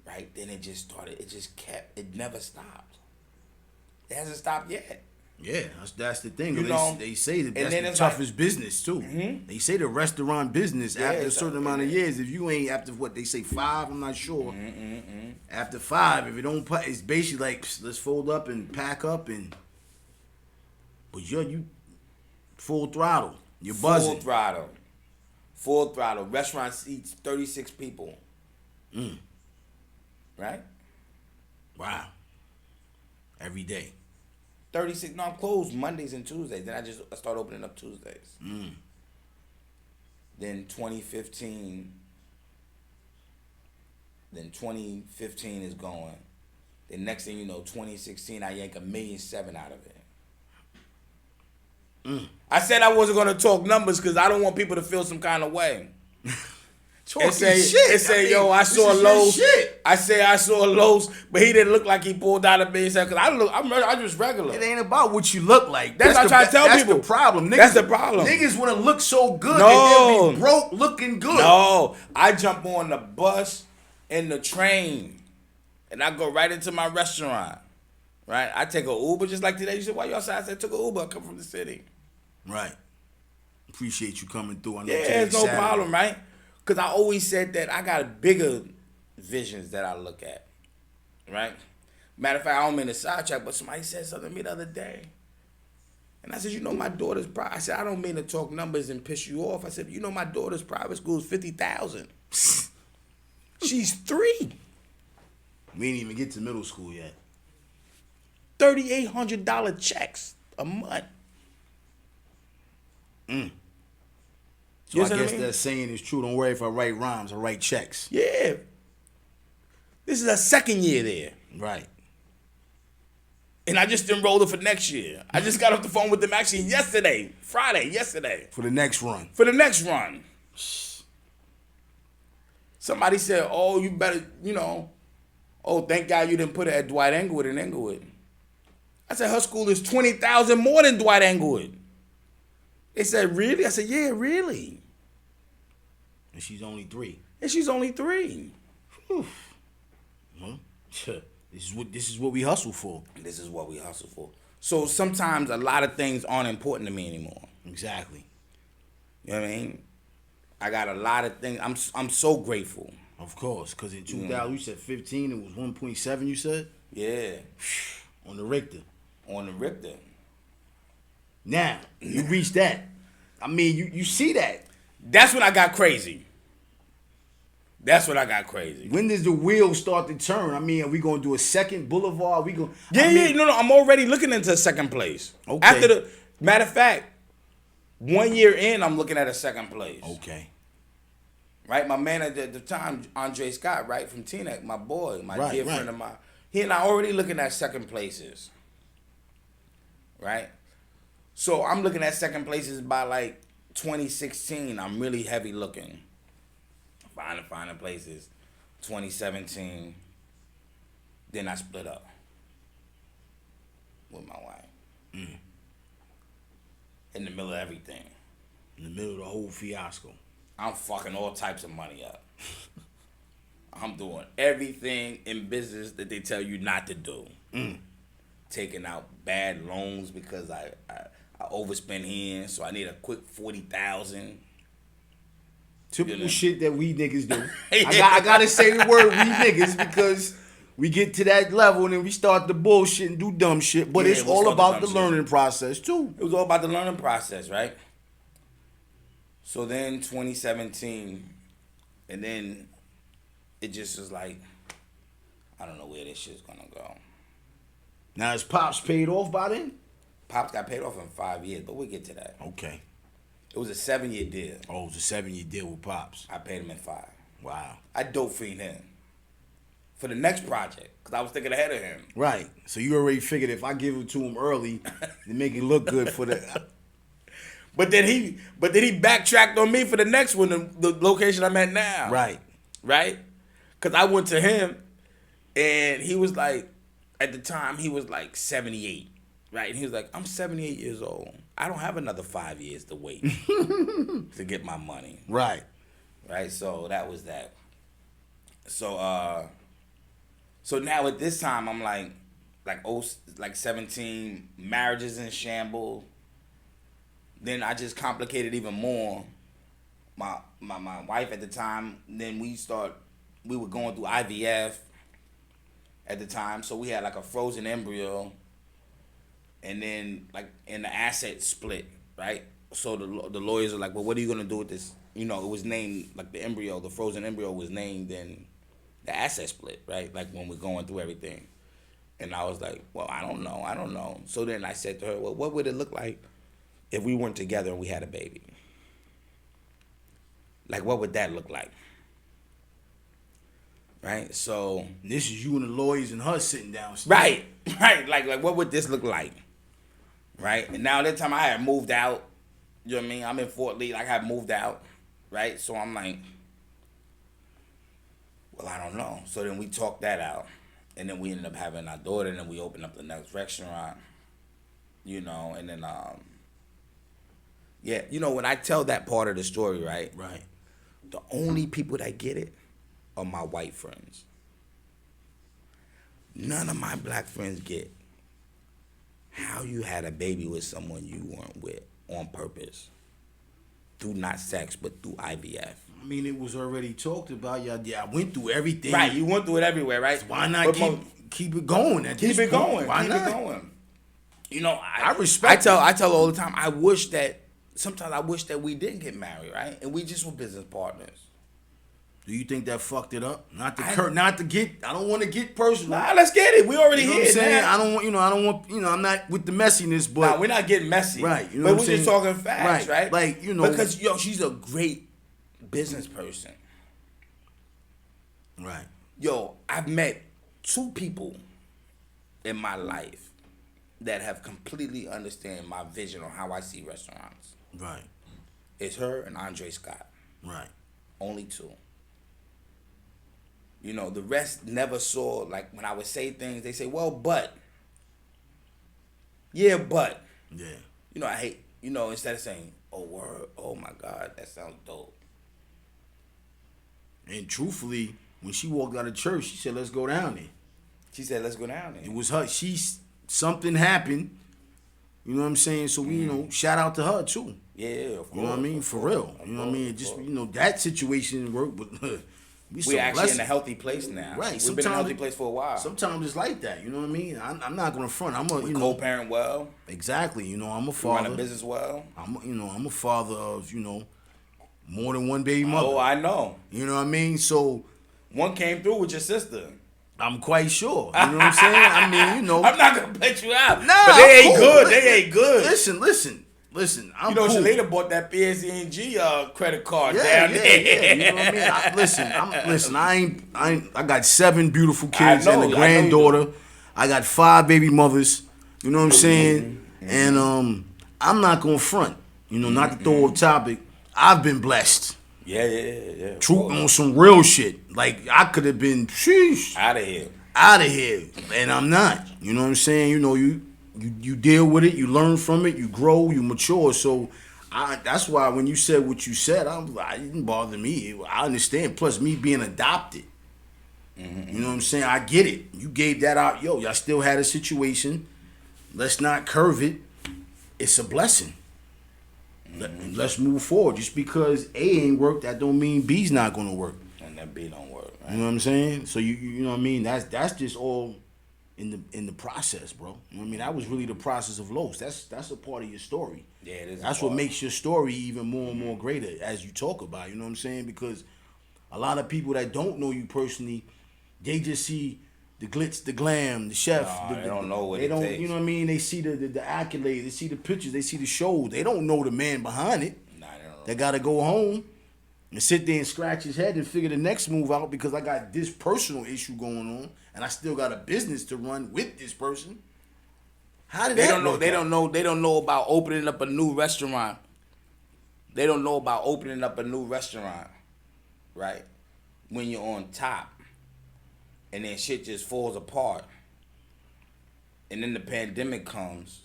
Right? Then it just started. It never stopped. It hasn't stopped yet. Yeah, that's the thing. They say that and that's the toughest business, too. Mm-hmm. They say the restaurant business, after a certain amount of years, if you ain't, after what they say, 5, I'm not sure. Mm-hmm. After 5, if it don't, it's basically like, let's fold up and pack up and... But you full throttle. You're buzzing. Full throttle. Restaurant seats 36 people. Right? Wow. Every day. 36. No, I'm closed Mondays and Tuesdays. Then I start opening up Tuesdays. Then 2015 is going. The next thing you know, 2016, I yank $1.7 million out of it. I said I wasn't going to talk numbers because I don't want people to feel some kind of way. Talking shit. Yo, I saw Lowe's. I saw Lowe's, but he didn't look like he pulled out $1.7 million. Because I'm just regular. It ain't about what you look like. That's what I try to tell people. That's the problem. That's the problem. Niggas want to look so good that they'll be broke looking good. No, I jump on the bus and the train, and I go right into my restaurant. Right? I take an Uber just like today. You said, why you outside? I said, I took an Uber. I come from the city. Right. Appreciate you coming through. I know it's no problem, right? Because I always said that I got bigger visions that I look at, right? Matter of fact, I don't mean to sidetrack, but somebody said something to me the other day. And I said, my daughter's private. I said, I don't mean to talk numbers and piss you off. I said, my daughter's private school is $50,000. She's 3. We ain't even get to middle school yet. $3,800 checks a month. So I guess that saying is true. Don't worry if I write rhymes, I write checks. Yeah. This is her second year there. Right. And I just enrolled her for next year. I just got off the phone with them actually yesterday. For the next run. Somebody said, oh, you better, thank God you didn't put her at Dwight Englewood in Englewood. I said, her school is $20,000 more than Dwight Englewood. They said, really? I said, yeah, really. And she's only 3. Whew. Well, this is what we hustle for. So sometimes a lot of things aren't important to me anymore. Exactly. You know what I mean? I got a lot of things. I'm so grateful. Of course, because in 2000, you said 15, it was 1.7, you said? Yeah. On the Richter. On the Richter. Now, you reach that. I mean, you see that. That's when I got crazy. That's when I got crazy. When does the wheel start to turn? I mean, are we going to do a second Boulevard? Yeah. No, I'm already looking into second place. Okay. Matter of fact, 1 year in, I'm looking at a second place. Okay. Right? My man at the time, Andre Scott, right, from Teaneck, my boy, dear friend of mine. He and I already looking at second places. Right? So I'm looking at second places by like 2016. I'm really heavy looking. Finding places. 2017. Then I split up with my wife. In the middle of everything. In the middle of the whole fiasco. I'm fucking all types of money up. I'm doing everything in business that they tell you not to do. Taking out bad loans because I overspent here, so I need a quick 40,000. Typical shit that we niggas do. I gotta say the word we niggas because we get to that level and then we start to bullshit and do dumb shit. But it's all about the learning process too. It was all about the learning process, right? So then 2017, and then it just was like, I don't know where this shit's gonna go. Now is Pops paid off by then? Pops got paid off in 5 years, but we'll get to that. Okay. It was a 7-year deal. Oh, it was a 7-year deal with Pops. I paid him in 5. Wow. I dope fiend him for the next project because I was thinking ahead of him. Right. So you already figured if I give it to him early, to make it look good for the. But then he backtracked on me for the next one, the location I'm at now. Right. Right? Because I went to him, and he was like, at the time, he was like 78. Right? And he was like, I'm 78 years old. I don't have another 5 years to wait to get my money. Right. Right? So that was that. So now at this time, I'm like 17, marriages in shambles. Then I just complicated even more. My wife at the time, then we were going through IVF at the time. So we had like a frozen embryo. And then like in the asset split, right? So the lawyers are like, well, what are you going to do with this? You know, it was named, like the embryo, the frozen embryo was named in the asset split, right? Like when we're going through everything. And I was like, well, I don't know. So then I said to her, well, what would it look like if we weren't together and we had a baby? Like, what would that look like? Right? So this is you and the lawyers and her sitting down. Right. Like what would this look like? Right? And now that time I had moved out. You know what I mean? I'm in Fort Lee. Like I had moved out. Right? So I'm like, well, I don't know. So then we talked that out. And then we ended up having our daughter, and then we opened up the next restaurant. You know, and then yeah, you know, when I tell that part of the story, right? Right. The only people that get it are my white friends. None of my black friends get how you had a baby with someone you weren't with on purpose. Through not sex, but through IVF. I mean, it was already talked about. Yeah, I went through everything. Right, you went through it everywhere, right? Why not keep it going? Keep it going. Why keep not? it going. You know, I respect. I tell all the time. Sometimes I wish that we didn't get married, right? And we just were business partners. Do you think that fucked it up? I don't want to get personal. Nah, let's get it. We already you know here. What I'm saying? Man. I don't want. I'm not with the messiness, but nah, we're not getting messy. Right. You know but what I'm we're just talking facts, right? Like, you know, because she's a great business person. Right. Yo, I've met 2 people in my life that have completely understand my vision on how I see restaurants. Right. It's her and Andre Scott. Right. Only 2. You know, the rest never saw, like, when I would say things, they say, well, but. Yeah, but. Yeah. You know, I hate, you know, instead of saying, oh, word, oh, my God, that sounds dope. And truthfully, when she walked out of church, she said, let's go down there. She said, let's go down there. It was her. Something happened. You know what I'm saying? So we, you know, shout out to her, too. Yeah, of course. You know what I mean? For real. You know what I mean? Just, you know, that situation didn't work, but We're actually in a healthy place now. Right. We've been in a healthy place for a while. Sometimes it's like that. You know what I mean? I'm not gonna front. We co-parent well. Exactly. You know, I'm a father. We run a business well. I'm a father of more than one baby mother. Oh, I know. You know what I mean? So one came through with your sister. I'm quite sure. You know what I'm saying? I mean, I'm not gonna put you out. Nah, but they ain't cool. good. They ain't good. Listen. I'm cool. She later bought that PSG credit card down there. Yeah. You know what I mean? I got 7 beautiful kids and a granddaughter. I got 5 baby mothers. You know what I'm saying? Mm-hmm. And I'm not gonna front. Not to throw off topic. I've been blessed. Yeah. True on some real shit. Like I could have been out of here, and I'm not. You know what I'm saying? You deal with it, you learn from it, you grow, you mature. So that's why when you said what you said, it didn't bother me. I understand. Plus me being adopted. Mm-hmm. You know what I'm saying? I get it. You gave that out. Y'all still had a situation. Let's not curve it. It's a blessing. Mm-hmm. Let's move forward. Just because A ain't worked, that don't mean B's not gonna work. And that B don't work. Right? You know what I'm saying? So you know what I mean? That's just all in the process, bro. You know what I mean? That was really the process of Los. That's a part of your story. Yeah, it is. That's what makes your story even more and more greater as you talk about it. You know what I'm saying? Because a lot of people that don't know you personally, they just see the glitz, the glam, the chef. They don't know what they don't. Takes. You know what I mean? They see the accolades, they see the pictures, they see the shows. They don't know the man behind it. Nah, they don't know. They gotta go home and sit there and scratch his head and figure the next move out because I got this personal issue going on and I still got a business to run with this person. How did they that don't know? work They out? don't know. They don't know about opening up a new restaurant. They don't know about opening up a new restaurant, right? When you're on top, and then shit just falls apart, and then the pandemic comes,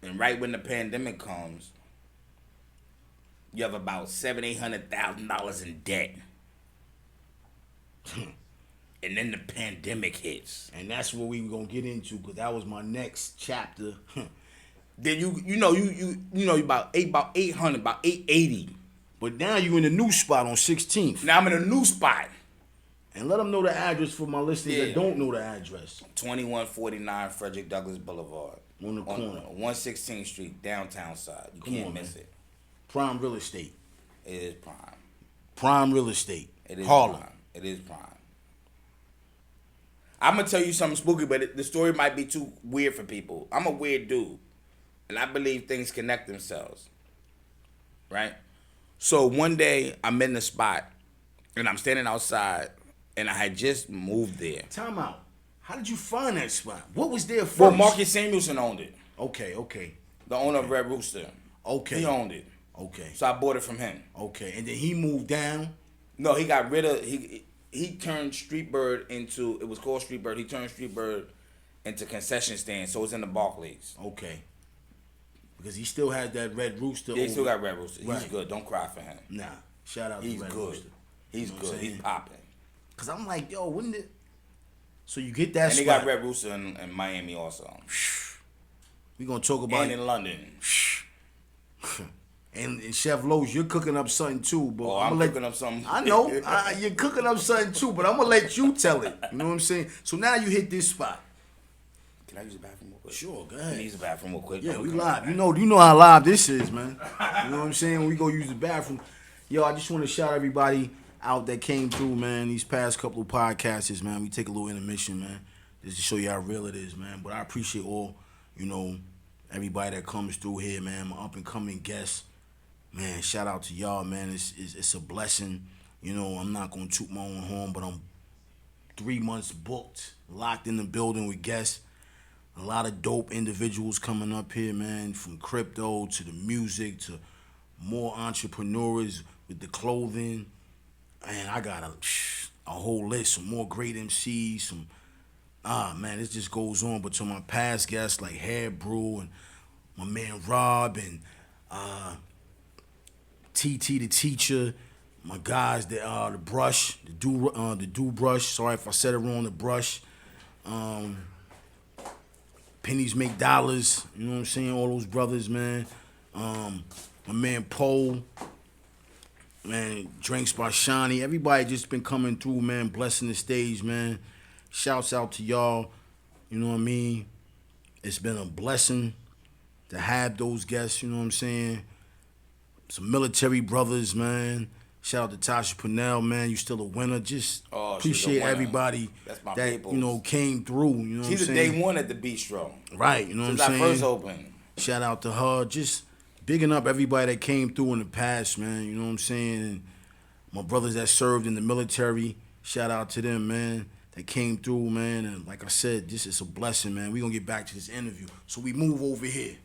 and right when the pandemic comes, you have about $700,000-800,000 in debt. And then the pandemic hits. And that's what we were gonna get into, because that was my next chapter. Then you about 800, about 880. But now you in the new spot on 16th. Now I'm in a new spot. And let them know the address for my listeners that don't know the address. 2149 Frederick Douglass Boulevard. On the corner. 116th Street, downtown side. You can't miss it. Prime real estate. It is prime. Prime real estate. It is Harlem. prime. It is prime. I'm going to tell you something spooky, but the story might be too weird for people. I'm a weird dude. And I believe things connect themselves. Right? So one day, I'm in the spot, and I'm standing outside, and I had just moved there. Time out. How did you find that spot? What was there first? Well, Marcus Samuelson owned it. Okay. The owner of Red Rooster. Okay. He owned it. Okay. So I bought it from him. Okay. And then he moved down? No, he got rid of... He turned Streetbird into... It was called Streetbird. He turned Streetbird into concession stand, so it's in the Barclays. Okay. Because he still has that Red Rooster. Yeah, he still got Red Rooster. Right. He's good. Don't cry for him. Nah. Shout out to Red Rooster. He's good. He's popping. Because I'm like, yo, wouldn't it... So you get that and spot. And they got Red Rooster in Miami also. We're going to talk about... And in London. And Chef Lowe's, you're cooking up something too, but I'm cooking up something. I know you're cooking up something too, but I'm gonna let you tell it. You know what I'm saying? So now you hit this spot. Can I use the bathroom real quick? Sure, go ahead. Can I use the bathroom real quick? Yeah, we live. You know how live this is, man. You know what I'm saying? We go use the bathroom. Yo, I just want to shout everybody out that came through, man. These past couple of podcasts, man. We take a little intermission, man, just to show you how real it is, man. But I appreciate all, everybody that comes through here, man. My up and coming guests. Man, shout out to y'all, man. It's a blessing. I'm not going to toot my own horn, but I'm 3 months booked, locked in the building with guests. A lot of dope individuals coming up here, man, from crypto to the music to more entrepreneurs with the clothing. And I got a whole list, some more great MCs, man, it just goes on. But to my past guests like Hair Brew and my man Rob and TT the Teacher, my guys, the Brush, the Do Brush. Sorry if I said it wrong. The Brush, Pennies Make Dollars. You know what I'm saying? All those brothers, man. My man Poe, Man, Drinks by Shawnee. Everybody just been coming through, man, blessing the stage, man. Shouts out to y'all. You know what I mean? It's been a blessing to have those guests, you know what I'm saying? Some military brothers, man. Shout out to Tasha Purnell, man. You still a winner. Just appreciate everybody that, peoples. you know, came through. You know what I'm saying? She's a day one at the bistro. Right, you know what I'm saying? Since I first opened. Shout out to her. Just bigging up everybody that came through in the past, man. You know what I'm saying? And my brothers that served in the military, shout out to them, man. That came through, man. And like I said, this is a blessing, man. We're going to get back to this interview. So we move over here.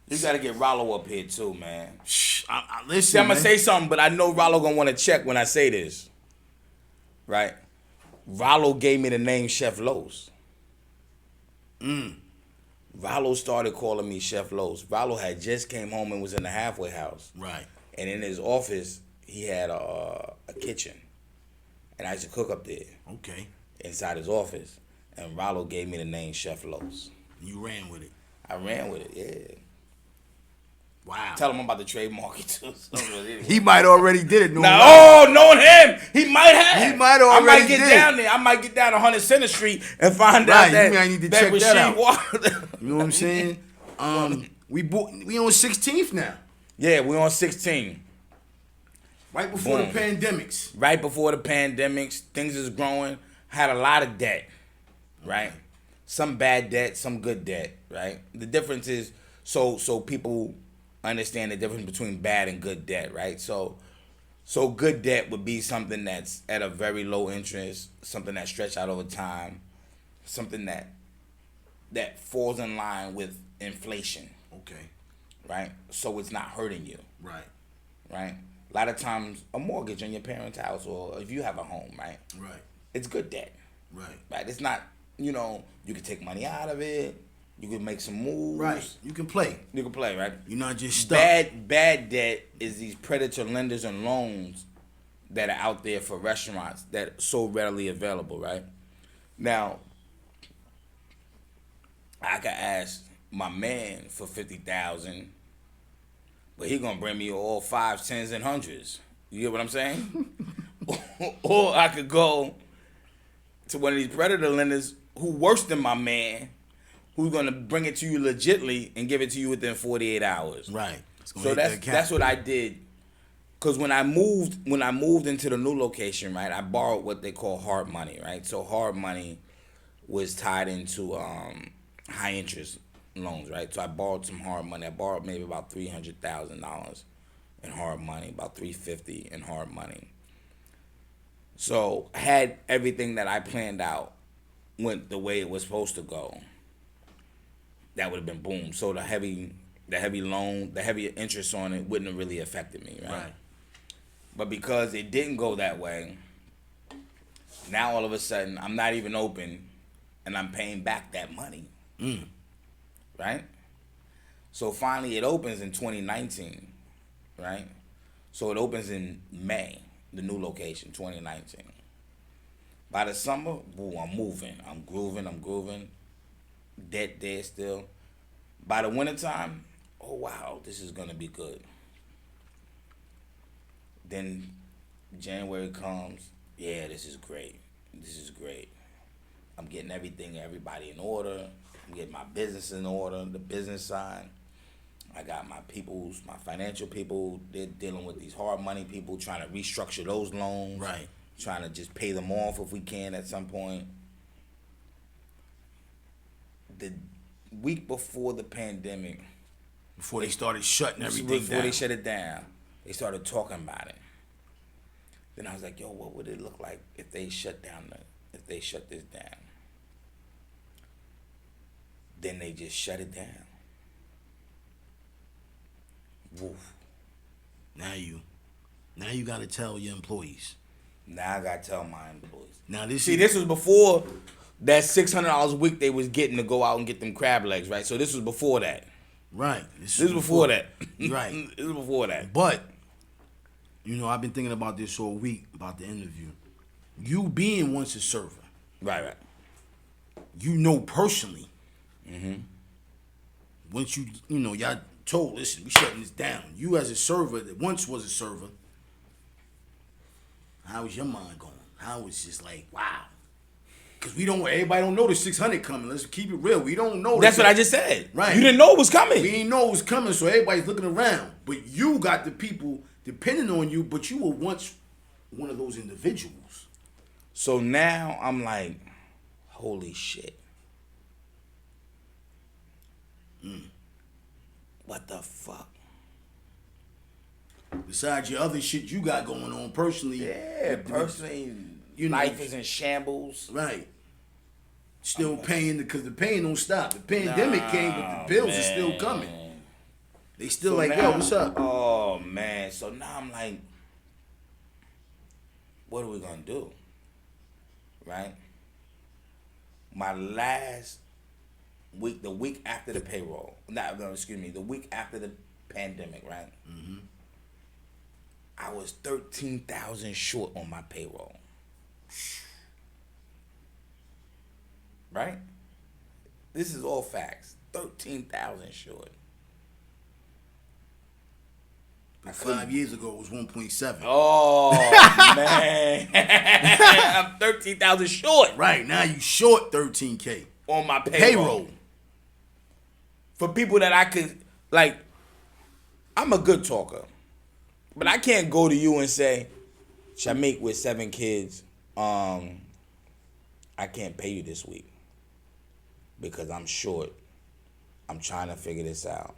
You got to get Rollo up here, too, man. Shh, listen, See, I'm going to say something, but I know Rollo going to want to check when I say this. Right? Rollo gave me the name Chef Los. Rollo started calling me Chef Los. Rollo had just came home and was in the halfway house. Right. And in his office, he had a kitchen. And I used to cook up there. Okay. Inside his office. And Rollo gave me the name Chef Los. You ran with it. I ran with it, yeah. Wow. Tell him I'm about to trademark it too. He might already did it. Knowing him, he might have. He might already I might get did. down there. I might get down to 100 Center Street and find out that you might need to check that out. Water. You know what I'm saying? We on 16th now. Yeah, we on 16. Right before Boom. the pandemics. Right before the pandemics, things is growing. Had a lot of debt, right? Some bad debt, some good debt, right? The difference is so people understand the difference between bad and good debt, right? So good debt would be something that's at a very low interest, something that's stretched out over time, something that falls in line with inflation. Okay. Right? So it's not hurting you. Right. Right? A lot of times a mortgage on your parents' house or if you have a home, right? Right. It's good debt. Right. Right? It's not, you can take money out of it. You can make some moves. Right. You can play. You can play, right? You're not just stuck. Bad debt is these predator lenders and loans that are out there for restaurants that are so readily available, right? Now, I could ask my man for $50,000, but he gonna bring me all 5s, 10s, and 100s. You get what I'm saying? Or I could go to one of these predator lenders who worse than my man, who's gonna bring it to you legitly and give it to you within 48 hours. Right. So that's what I did. Cause when I moved into the new location, right, I borrowed what they call hard money, right? So hard money was tied into high interest loans, right? So I borrowed some hard money. I borrowed maybe about $300,000 in hard money, about $350 in hard money. So had everything that I planned out went the way it was supposed to go, that would have been boom. So the heavy loan, the heavy interest on it wouldn't have really affected me, right? But because it didn't go that way, now all of a sudden I'm not even open and I'm paying back that money. Right? So finally it opens in 2019, right? So it opens in May, the new location, 2019. By the summer, I'm moving. I'm grooving. Dead there still. By the wintertime, oh wow, this is gonna be good. Then January comes, yeah, this is great. I'm getting everybody in order. I'm getting my business in order, the business side. I got my financial people, they're dealing with these hard money people, trying to restructure those loans. Right. Trying to just pay them off if we can at some point. The week before the pandemic, Before they started shutting everything down. Before they shut it down, they started talking about it. Then I was like, yo, what would it look like if they shut this down? Then they just shut it down. Woof. Now you got to tell your employees. Now I got to tell my employees. Now this was before that $600 a week they was getting to go out and get them crab legs, right? So this was before that. Right. This was before that. Right. This was before that. But, I've been thinking about this all week, about the interview. You being once a server. Right. You know personally. Mm-hmm. Once y'all told, listen, we shutting this down. You as a server that once was a server, How was your mind going? How was just like, wow. Because everybody don't know the 600 coming. Let's keep it real. We don't know. That's what I just said. Right. You didn't know it was coming. We didn't know it was coming, so everybody's looking around. But you got the people depending on you, but you were once one of those individuals. So now I'm like, holy shit. What the fuck? Besides your other shit you got going on personally. Yeah, personally, life is in shambles. Right. Still paying because the pain don't stop. The pandemic came, but the bills are still coming. They still so like, now, yo, what's up? Oh man. So now I'm like, what are we gonna do? Right? My last week, the week after the payroll. The week after the pandemic, right? Mm-hmm. I was 13,000 short on my payroll. Right? This is all facts. 13,000 short. 5 years ago, it was 1.7. Oh, man. I'm 13,000 short. Right, now you short 13K. On my payroll. For people that I could, like, I'm a good talker. But I can't go to you and say, Shamik with 7 kids, I can't pay you this week because I'm short. I'm trying to figure this out.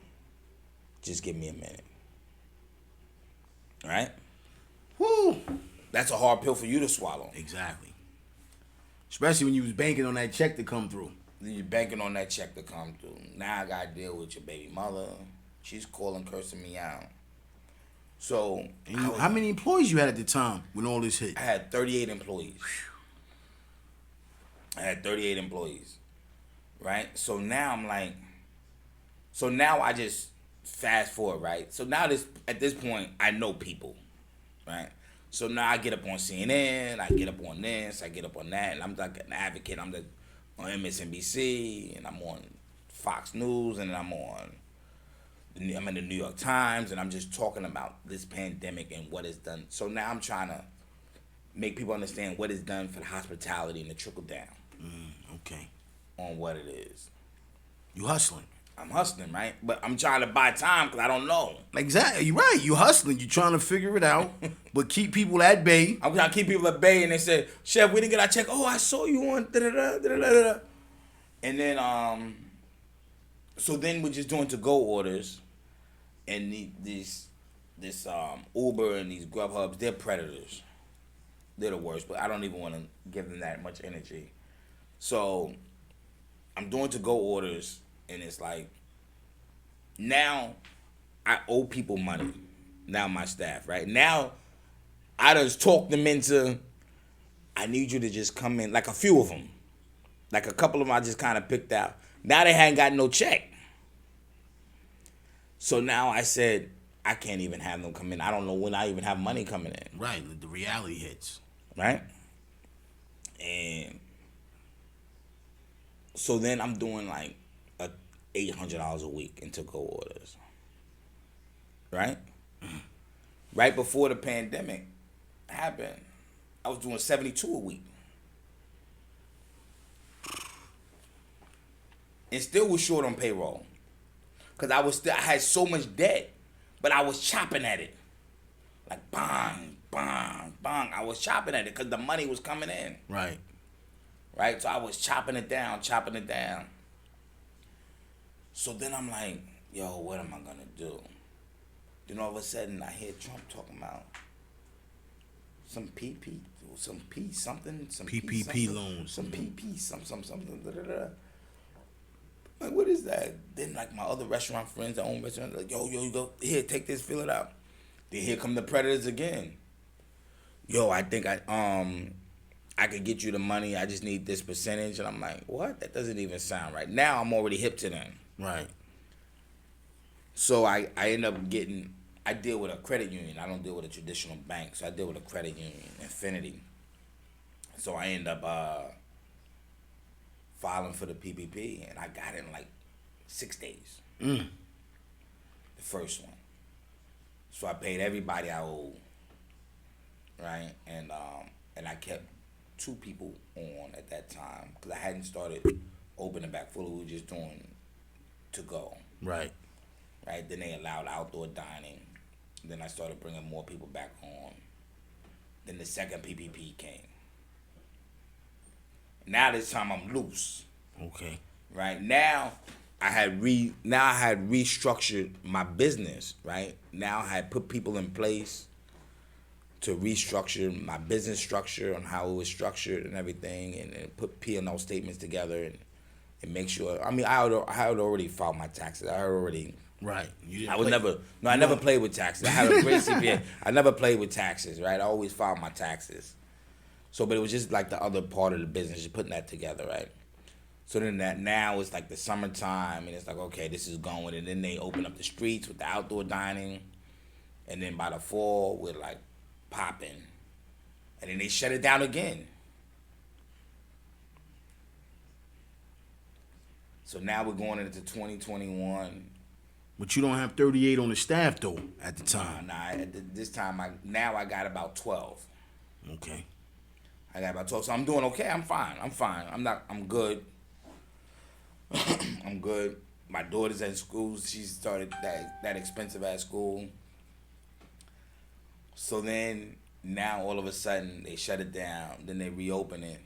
Just give me a minute. Right? Woo! That's a hard pill for you to swallow. Exactly. Especially when you was banking on that check to come through. Then you're banking on that check to come through. Now I got to deal with your baby mother. She's calling, cursing me out. So, how many employees you had at the time when all this hit? I had 38 employees. Right? So now I'm like, now I just fast forward, right? So now at this point, I know people, right? So now I get up on CNN, I get up on this, I get up on that, and I'm like an advocate. I'm on MSNBC, and I'm on Fox News, and I'm in the New York Times, and I'm just talking about this pandemic and what it's done. So now I'm trying to make people understand what it's done for the hospitality and the trickle down. Okay. On what it is. You hustling. I'm hustling, right? But I'm trying to buy time because I don't know. Exactly. You're right. You hustling. You trying to figure it out, but keep people at bay. I'm trying to keep people at bay, and they say, Chef, we didn't get our check. Oh, I saw you on da-da-da. And then, so then we're just doing to-go orders, and this Uber and these Grubhubs, they're predators. They're the worst, but I don't even want to give them that much energy. So I'm doing to-go orders, and it's like, now I owe people money. Now my staff, right? Now I just talk them into, I need you to just come in, like a few of them. Like a couple of them I just kind of picked out. Now they hadn't got no check. So now I said, I can't even have them come in. I don't know when I even have money coming in. Right, the reality hits. Right? And so then I'm doing like $800 a week in to-go orders. Right? Right before the pandemic happened, I was doing 72 a week. And still was short on payroll. Because I had so much debt, but I was chopping at it. Like bang, bang, bang. I was chopping at it because the money was coming in. Right. Right? So I was chopping it down. So then I'm like, yo, what am I going to do? Then all of a sudden I hear Trump talking about some PP, some P something, some PPP something, loans. some PP, something, da-da-da. Like, what is that? Then, like, my other restaurant friends that own restaurants, like, yo, you go, here, take this, fill it out. Then here come the predators again. Yo, I think I could get you the money. I just need this percentage. And I'm like, what? That doesn't even sound right. Now I'm already hip to them. Right. So I end up I deal with a credit union. I don't deal with a traditional bank. So I deal with a credit union, Infinity. So I end up filing for the PPP, and I got it in like 6 days. The first one. So I paid everybody I owed right? And I kept 2 people on at that time because I hadn't started opening back fully. We were just doing to go, Right. right? Then they allowed outdoor dining. Then I started bringing more people back on. Then the second PPP came. Now this time I'm loose. Okay. Right now, I had restructured my business. Right now, I had put people in place to restructure my business structure on how it was structured and everything, and put P&L statements together and make sure. I mean, I had already filed my taxes. I had already. Right. I never played with taxes. I had a great CPA. I never played with taxes. Right. I always filed my taxes. So, but it was just like the other part of the business, just putting that together, right? So then that now it's like the summertime, and it's like, okay, this is going, and then they open up the streets with the outdoor dining, and then by the fall, we're like popping, and then they shut it down again. So now we're going into 2021. But you don't have 38 on the staff though at the time. This time I got about 12. Okay. I got about 12, so I'm doing okay. I'm fine. I'm good. I'm good. My daughter's at school. She started that expensive ass school. So then, now all of a sudden, they shut it down. Then they reopen it.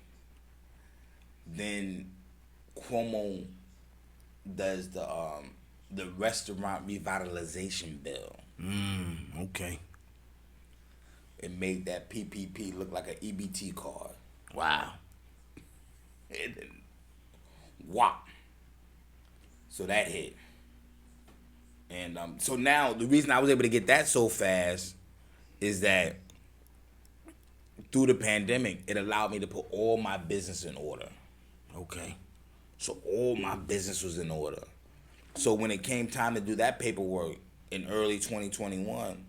Then Cuomo does the restaurant revitalization bill. Okay. It made that PPP look like an EBT card. Wow. And then, whop. So that hit. And so now the reason I was able to get that so fast is that through the pandemic, it allowed me to put all my business in order. Okay. So all my business was in order. So when it came time to do that paperwork in early 2021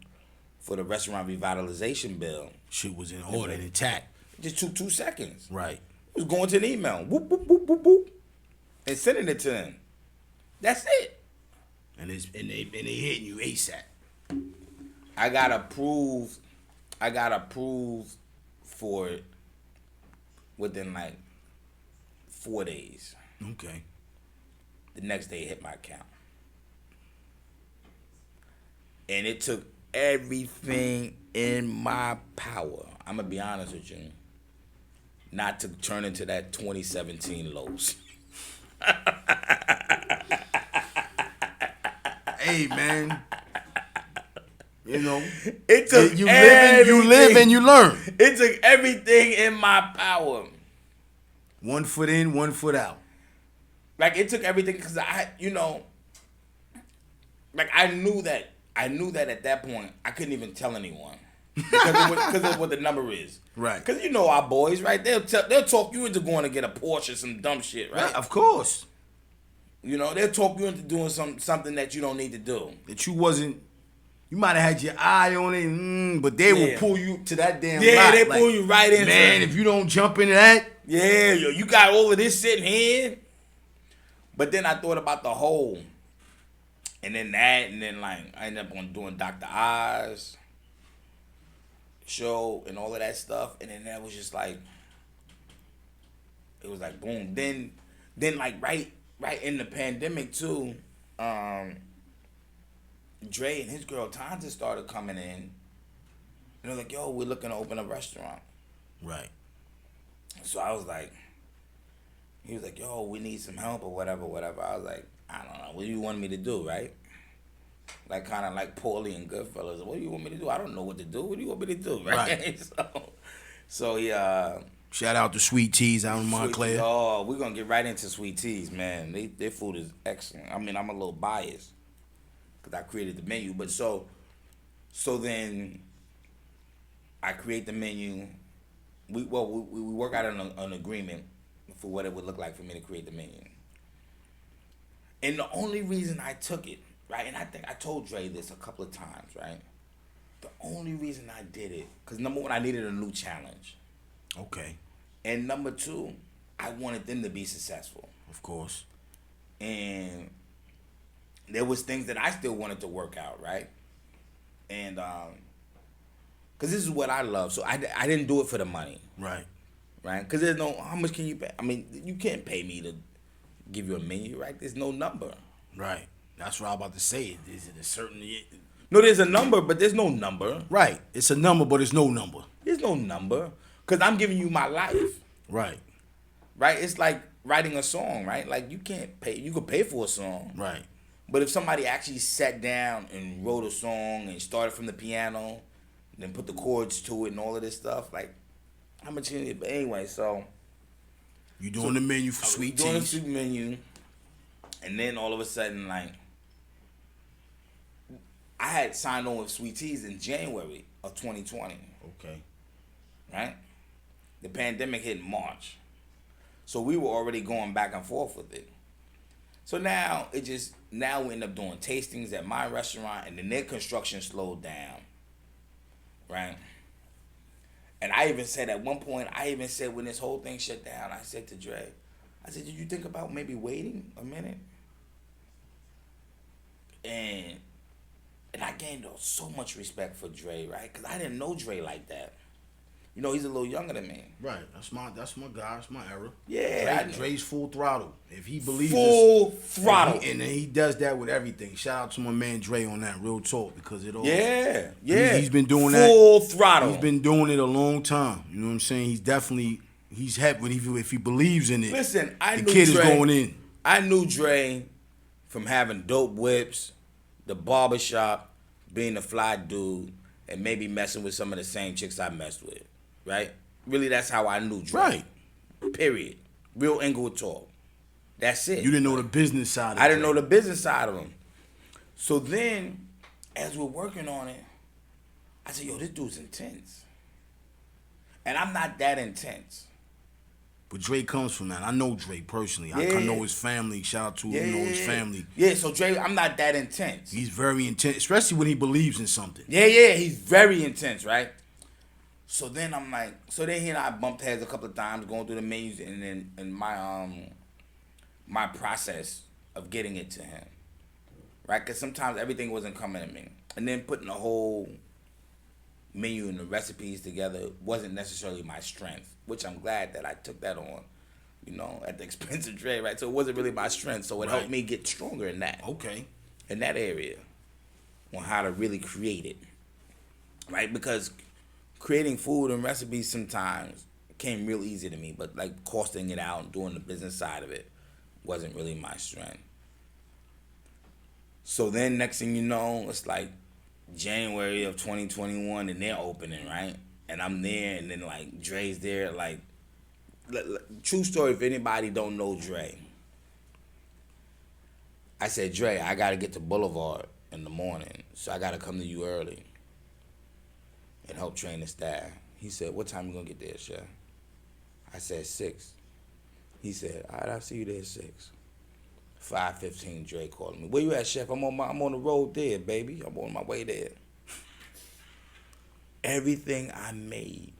for the restaurant revitalization bill, shit was in order and intact. It just took 2 seconds. Right. It was going to an email, whoop, whoop, whoop, whoop, whoop, and sending it to them. That's it. And they hitting you ASAP. I got approved for it within like 4 days. Okay. The next day it hit my account. And it took everything in my power, I'm going to be honest with you, not to turn into that 2017 lows. Hey, man. You know, it took you live and you learn. It took everything in my power. 1 foot in, 1 foot out. Like, it took everything because I knew that at that point I couldn't even tell anyone because of what the number is. Right. Because you know our boys, right? They'll talk you into going to get a Porsche, some dumb shit, right? Of course. You know, they'll talk you into doing something that you don't need to do. That you might have had your eye on it, but they will pull you to that damn lot. Yeah, they pull you right into man, if you don't jump into that. Yeah, you got all of this sitting here. But then I thought about the whole. And then like I ended up on doing Dr. Oz show and all of that stuff. And then that was just like, it was like boom. Then like right in the pandemic too, Dre and his girl Tanja started coming in. And they're like, yo, we're looking to open a restaurant. Right. So I was like, he was like, yo, we need some help or whatever. I was like, I don't know. What do you want me to do, right? Like kind of like Paulie and Goodfellas. What do you want me to do? I don't know what to do. What do you want me to do, right? So he shout out to Sweet Teas out in Montclair. Oh, we're gonna get right into Sweet Teas, man. Their food is excellent. I mean, I'm a little biased because I created the menu, but so then I create the menu. We work out an agreement for what it would look like for me to create the menu. And the only reason I took it, right, and I think I told Dre this a couple of times, right? The only reason I did it, because number one, I needed a new challenge. Okay. And number two, I wanted them to be successful. Of course. And there was things that I still wanted to work out, right? And Because this is what I love. So I didn't do it for the money. Right. Right? Because there's no, how much can you pay? I mean, you can't pay me to give you a menu, right? There's no number. Right. That's what I'm about to say. Is it a certain... No, there's a number, but there's no number. Right. It's a number, but it's no number. There's no number. Because I'm giving you my life. Right. Right? It's like writing a song, right? Like, you can't pay. You could pay for a song. Right. But if somebody actually sat down and wrote a song and started from the piano, then put the chords to it and all of this stuff, like, how much can you... But anyway, so... You doing the menu for sweet teas. Doing the sweet menu. And then all of a sudden, like... I had signed on with Sweet Teas in January of 2020. Okay. Right? The pandemic hit in March. So we were already going back and forth with it. So now we end up doing tastings at my restaurant, and then their construction slowed down. Right? And I even said at one point, when this whole thing shut down, I said to Dre, I said, did you think about maybe waiting a minute? And I gained so much respect for Dre, right? Because I didn't know Dre like that. You know, he's a little younger than me. Right. That's my guy. That's my era. Yeah. Dre's full throttle. If he believes full throttle. And he does that with everything. Shout out to my man Dre on that, real talk, because it all... Yeah. He's been doing full throttle. He's been doing it a long time. You know what I'm saying? He's happy if he believes in it. Listen, the kid is going in. I knew Dre from having dope whips, the barbershop, being a fly dude, and maybe messing with some of the same chicks I messed with. Right? Really, that's how I knew Dre. Right. Period. Real Inglewood talk. That's it. You didn't know the business side of it. I didn't know the business side of him. So then, as we're working on it, I said, yo, this dude's intense. And I'm not that intense. But Dre comes from that. I know Dre personally. I know his family. Shout out to his family. Yeah, so Dre, I'm not that intense. He's very intense, especially when he believes in something. Yeah, he's very intense, right? So then I'm like, he and I bumped heads a couple of times going through the menus and then my process of getting it to him, right? Because sometimes everything wasn't coming to me. And then putting the whole menu and the recipes together wasn't necessarily my strength, which I'm glad that I took that on, you know, at the expense of Dre, right? So it wasn't really my strength. So it helped me get stronger in that. Okay. In that area on how to really create it, right? Because creating food and recipes sometimes came real easy to me, but like costing it out and doing the business side of it wasn't really my strength. So then next thing you know, it's like January of 2021 and they're opening, right? And I'm there and then like Dre's there. Like, true story, if anybody don't know Dre, I said, Dre, I got to get to Boulevard in the morning, so I got to come to you early and help train the staff. He said, what time you going to get there, chef? I said, 6. He said, all right, I'll see you there at 6. 5:15, Dre called me. Where you at, chef? I'm on the road there, baby. I'm on my way there. Everything I made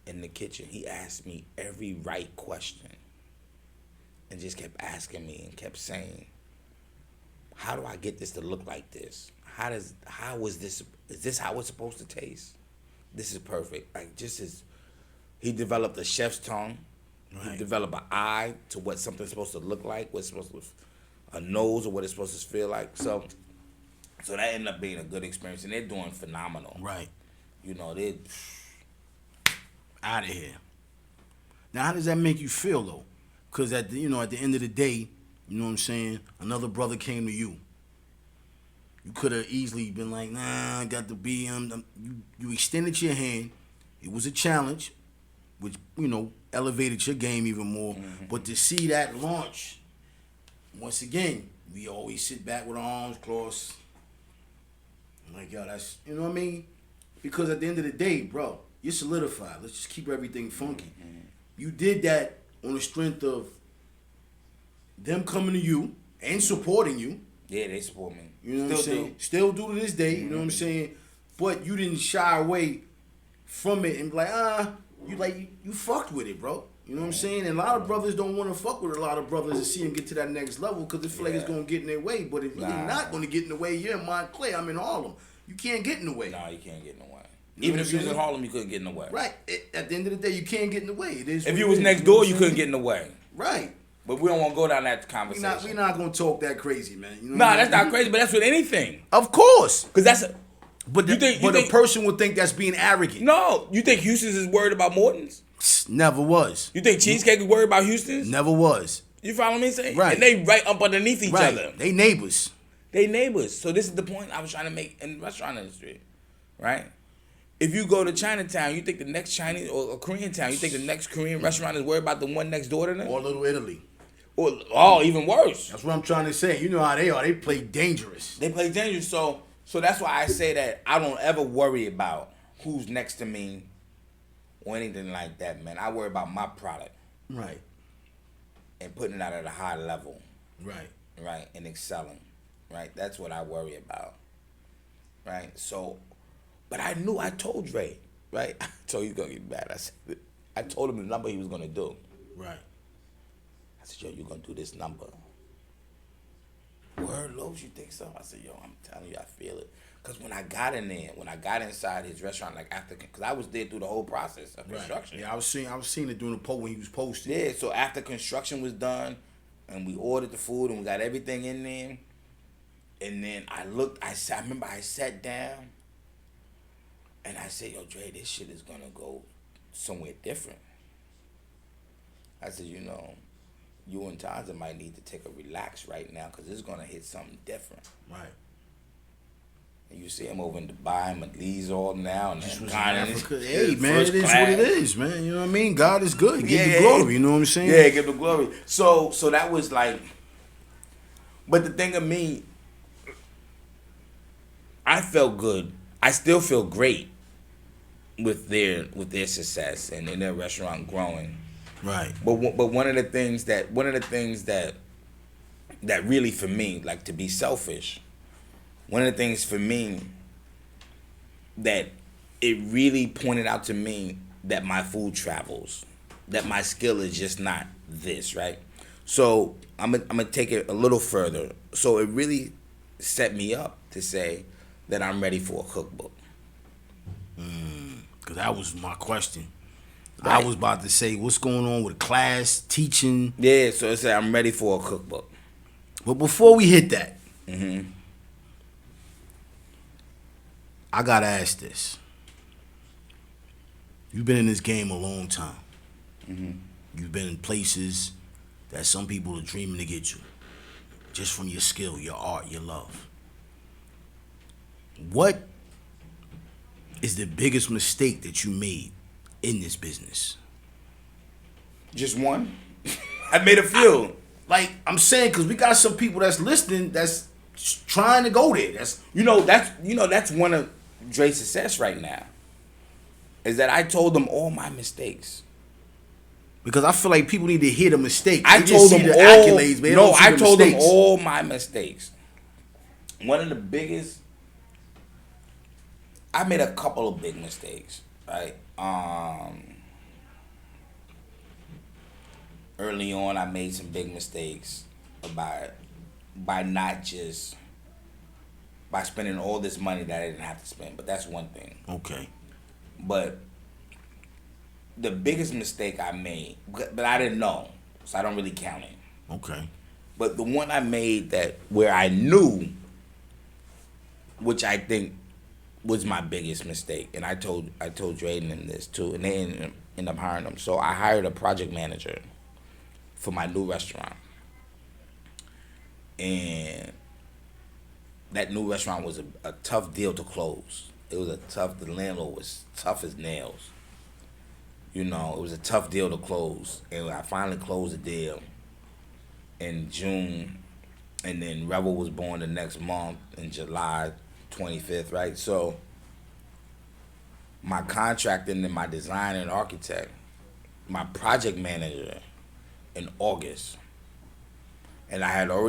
in the kitchen, he asked me every right question and just kept asking me and kept saying, how do I get this to look like this? Is this how it's supposed to taste? This is perfect. Like, he developed a chef's tongue. Right. He developed an eye to what something's supposed to look like, what's supposed to, a nose or what it's supposed to feel like. So that ended up being a good experience, and they're doing phenomenal. Right. You know, they're out of here. Now, how does that make you feel though? Because at the end of the day, you know what I'm saying, another brother came to you. You could have easily been like, nah, I got the BM. You extended your hand. It was a challenge, which, you know, elevated your game even more. Mm-hmm. But to see that launch, once again, we always sit back with our arms crossed. I'm like, yo, that's, you know what I mean? Because at the end of the day, bro, you're solidified. Let's just keep everything funky. Mm-hmm. You did that on the strength of them coming to you and supporting you. Yeah, they support me. You know what I'm saying? Still do to this day, you know what I'm saying? But you didn't shy away from it and be like, you fucked with it, bro. You know what I'm saying? And a lot of brothers don't want to fuck with a lot of brothers and see them get to that next level because they feel like it's going to get in their way. But if you're not going to get in the way, you're in Montclair, I'm in Harlem. You can't get in the way. No, you can't get in the way. Even if you was in Harlem, you couldn't get in the way. Right. At the end of the day, you can't get in the way. It is if you was next door, you couldn't get in the way. Right. But we don't want to go down that conversation. We're not going to talk that crazy, man. You know that's not crazy, but that's with anything. Of course. Because that's... But a person would think that's being arrogant. No. You think Houston's is worried about Morton's? Never was. You think Cheesecake is worried about Houston's? Never was. You follow me saying? Right. And they right up underneath each other. They neighbors. They neighbors. So this is the point I was trying to make in the restaurant industry. Right? If you go to Chinatown, you think the next Chinese or Korean town, you think the next Korean restaurant is worried about the one next door to them? Or Little Italy. Or even worse. That's what I'm trying to say. You know how they are. They play dangerous. They play dangerous. So that's why I say that I don't ever worry about who's next to me or anything like that, man. I worry about my product. Right. And putting it out at a high level. Right. Right. And excelling. Right. That's what I worry about. Right. So, but I told Dre, right? I told you he was going to get mad. I told him the number he was going to do. Right. I said, yo, you're going to do this number. Word, Los, you think so? I said, yo, I'm telling you, I feel it. Because when I got in there, when I got inside his restaurant, like after, because I was there through the whole process of construction. Yeah, I was seeing it during the post when he was posting. Yeah, so after construction was done, and we ordered the food, and we got everything in there, and then I remember I sat down, and I said, yo, Dre, this shit is going to go somewhere different. I said, you know, you and Tonza might need to take a relax right now because it's going to hit something different. Right. And you see him over in Dubai, Maldives all now. And this was in Africa. Hey, man, it is what it is, man. You know what I mean? God is good. Give the glory, you know what I'm saying? Yeah, give the glory. So that was like, but the thing of me, I felt good. I still feel great with their success and in their restaurant growing. Right. But one of the things that really for me, like to be selfish, one of the things for me that it really pointed out to me that my food travels, that my skill is just not this, right? So I'm gonna take it a little further. So it really set me up to say that I'm ready for a cookbook. Because that was my question. Right. I was about to say, what's going on with class, teaching? Yeah, so it said I'm ready for a cookbook. But before we hit that, Mm-hmm. I got to ask this. You've been in this game a long time. Mm-hmm. You've been in places that some people are dreaming to get you. Just from your skill, your art, your love. What is the biggest mistake that you made in this business? Just one? I made a few. I'm saying, because we got some people that's listening that's trying to go there. That's one of Dre's success right now. Is that I told them all my mistakes. Because I feel like people need to hear the mistakes. I They told just see them the all. accolades, but they No, don't see I the told them mistakes. all my mistakes. One of the biggest. I made a couple of big mistakes, right? Early on, I made some big mistakes by spending all this money that I didn't have to spend. But that's one thing. Okay. But the biggest mistake I made, but I didn't know, so I don't really count it. Okay. But the one I made where I knew, which I think was my biggest mistake, and I told Drayden and this too, and they ended up hiring him. So I hired a project manager for my new restaurant, and that new restaurant was a tough deal to close. It was the landlord was tough as nails. You know, it was a tough deal to close, and I finally closed the deal in June, and then Rebel was born the next month in July 25th, right? So my contractor and then my designer and architect, my project manager in August, and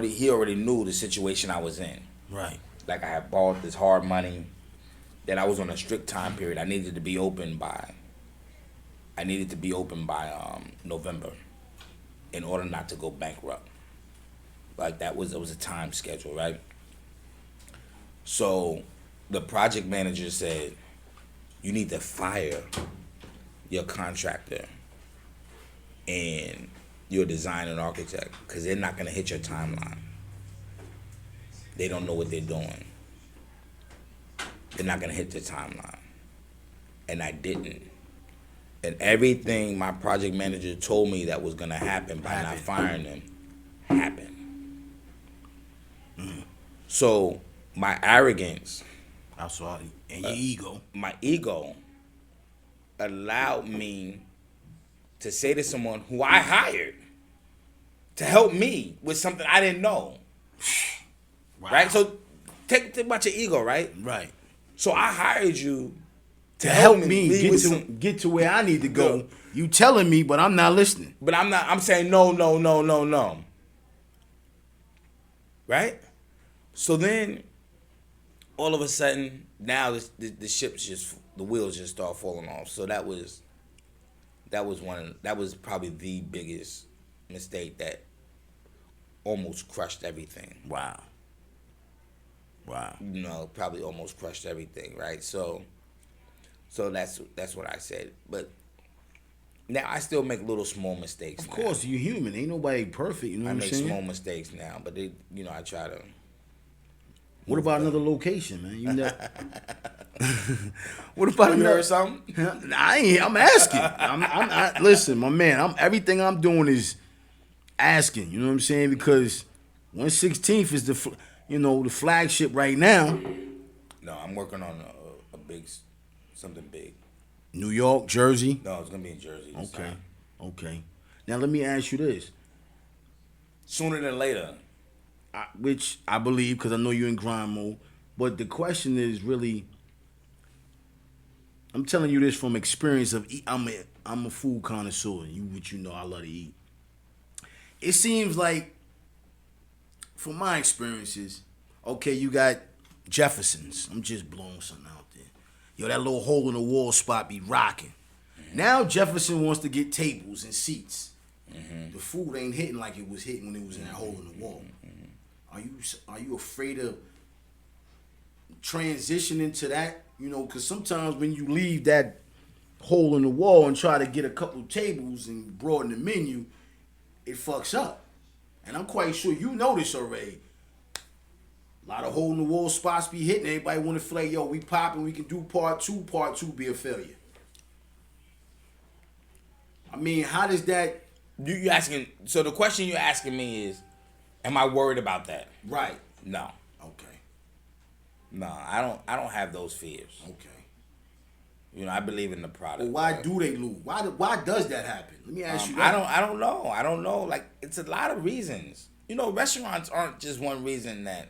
he already knew the situation I was in. Right. Like I had borrowed this hard money, that I was on a strict time period. I needed to be open by November in order not to go bankrupt. Like it was a time schedule, right? So the project manager said, you need to fire your contractor and your design and architect because they're not going to hit your timeline. They don't know what they're doing. They're not going to hit the timeline. And I didn't. And everything my project manager told me that was going to happen by not firing them happened. So my arrogance, That's right. And your ego. my ego allowed me to say to someone who I hired to help me with something I didn't know. Wow. Right? So think about your ego, right? Right. So I hired you To help me with get to where I need to go. You telling me, but I'm not listening. But I'm saying no. Right? So then all of a sudden now the ships the wheels just start falling off. So that was probably the biggest mistake that almost crushed everything. Wow. You know, probably almost crushed everything, right? So that's what I said. But now I still make little small mistakes. Of course, you're human. Ain't nobody perfect. You know what I'm saying? I make small mistakes now, but I try to. What about another location, man? You know. What about You another? heard something? I'm asking. Listen, my man. Everything I'm doing is asking. You know what I'm saying? Because 116th is the flagship right now. No, I'm working on something big. New York, Jersey. No, it's gonna be in Jersey. Okay. Now let me ask you this. Sooner than later. Which I believe, because I know you're in grind mode. But the question is really, I'm telling you this from experience of I'm a food connoisseur. Which you know I love to eat. It seems like, from my experiences, okay, you got Jefferson's. I'm just blowing something out there. Yo, that little hole in the wall spot be rocking. Now Jefferson wants to get tables and seats. The food ain't hitting like it was hitting when it was in that hole in the wall. Are you afraid of transitioning to that? You know, because sometimes when you leave that hole in the wall and try to get a couple tables and broaden the menu, it fucks up. And I'm quite sure you know this already. A lot of hole in the wall spots be hitting. Everybody want to feel like, yo, we popping, we can do part two. Part two be a failure. I mean, how does that? You asking? So the question you're asking me is, am I worried about that? Right. No. Okay. No, I don't have those fears. Okay. You know, I believe in the product. Well, why do they lose? Why does that happen? Let me ask you that. I don't know. Like, it's a lot of reasons. You know, restaurants aren't just one reason that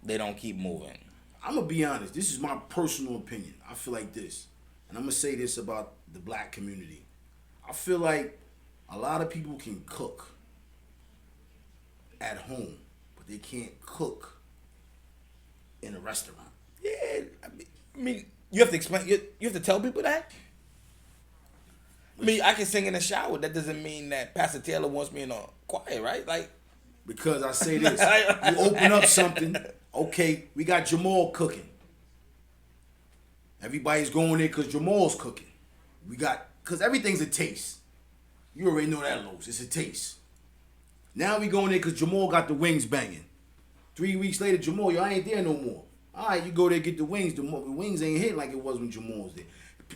they don't keep moving. I'm gonna be honest. This is my personal opinion. I feel like this, and I'm gonna say this about the black community. I feel like a lot of people can cook at home, but they can't cook in a restaurant. Yeah, I mean, you have to explain. You have to tell people that. I mean, I can sing in the shower. That doesn't mean that Pastor Taylor wants me in a choir, right? Like, because I say this, you open up something. Okay, we got Jamal cooking. Everybody's going there because Jamal's cooking. Because everything's a taste. You already know that, Los. It's a taste. Now we going there because Jamal got the wings banging. 3 weeks later, Jamal, yo, I ain't there no more. All right, you go there, get the wings. The wings ain't hitting like it was when Jamal was there.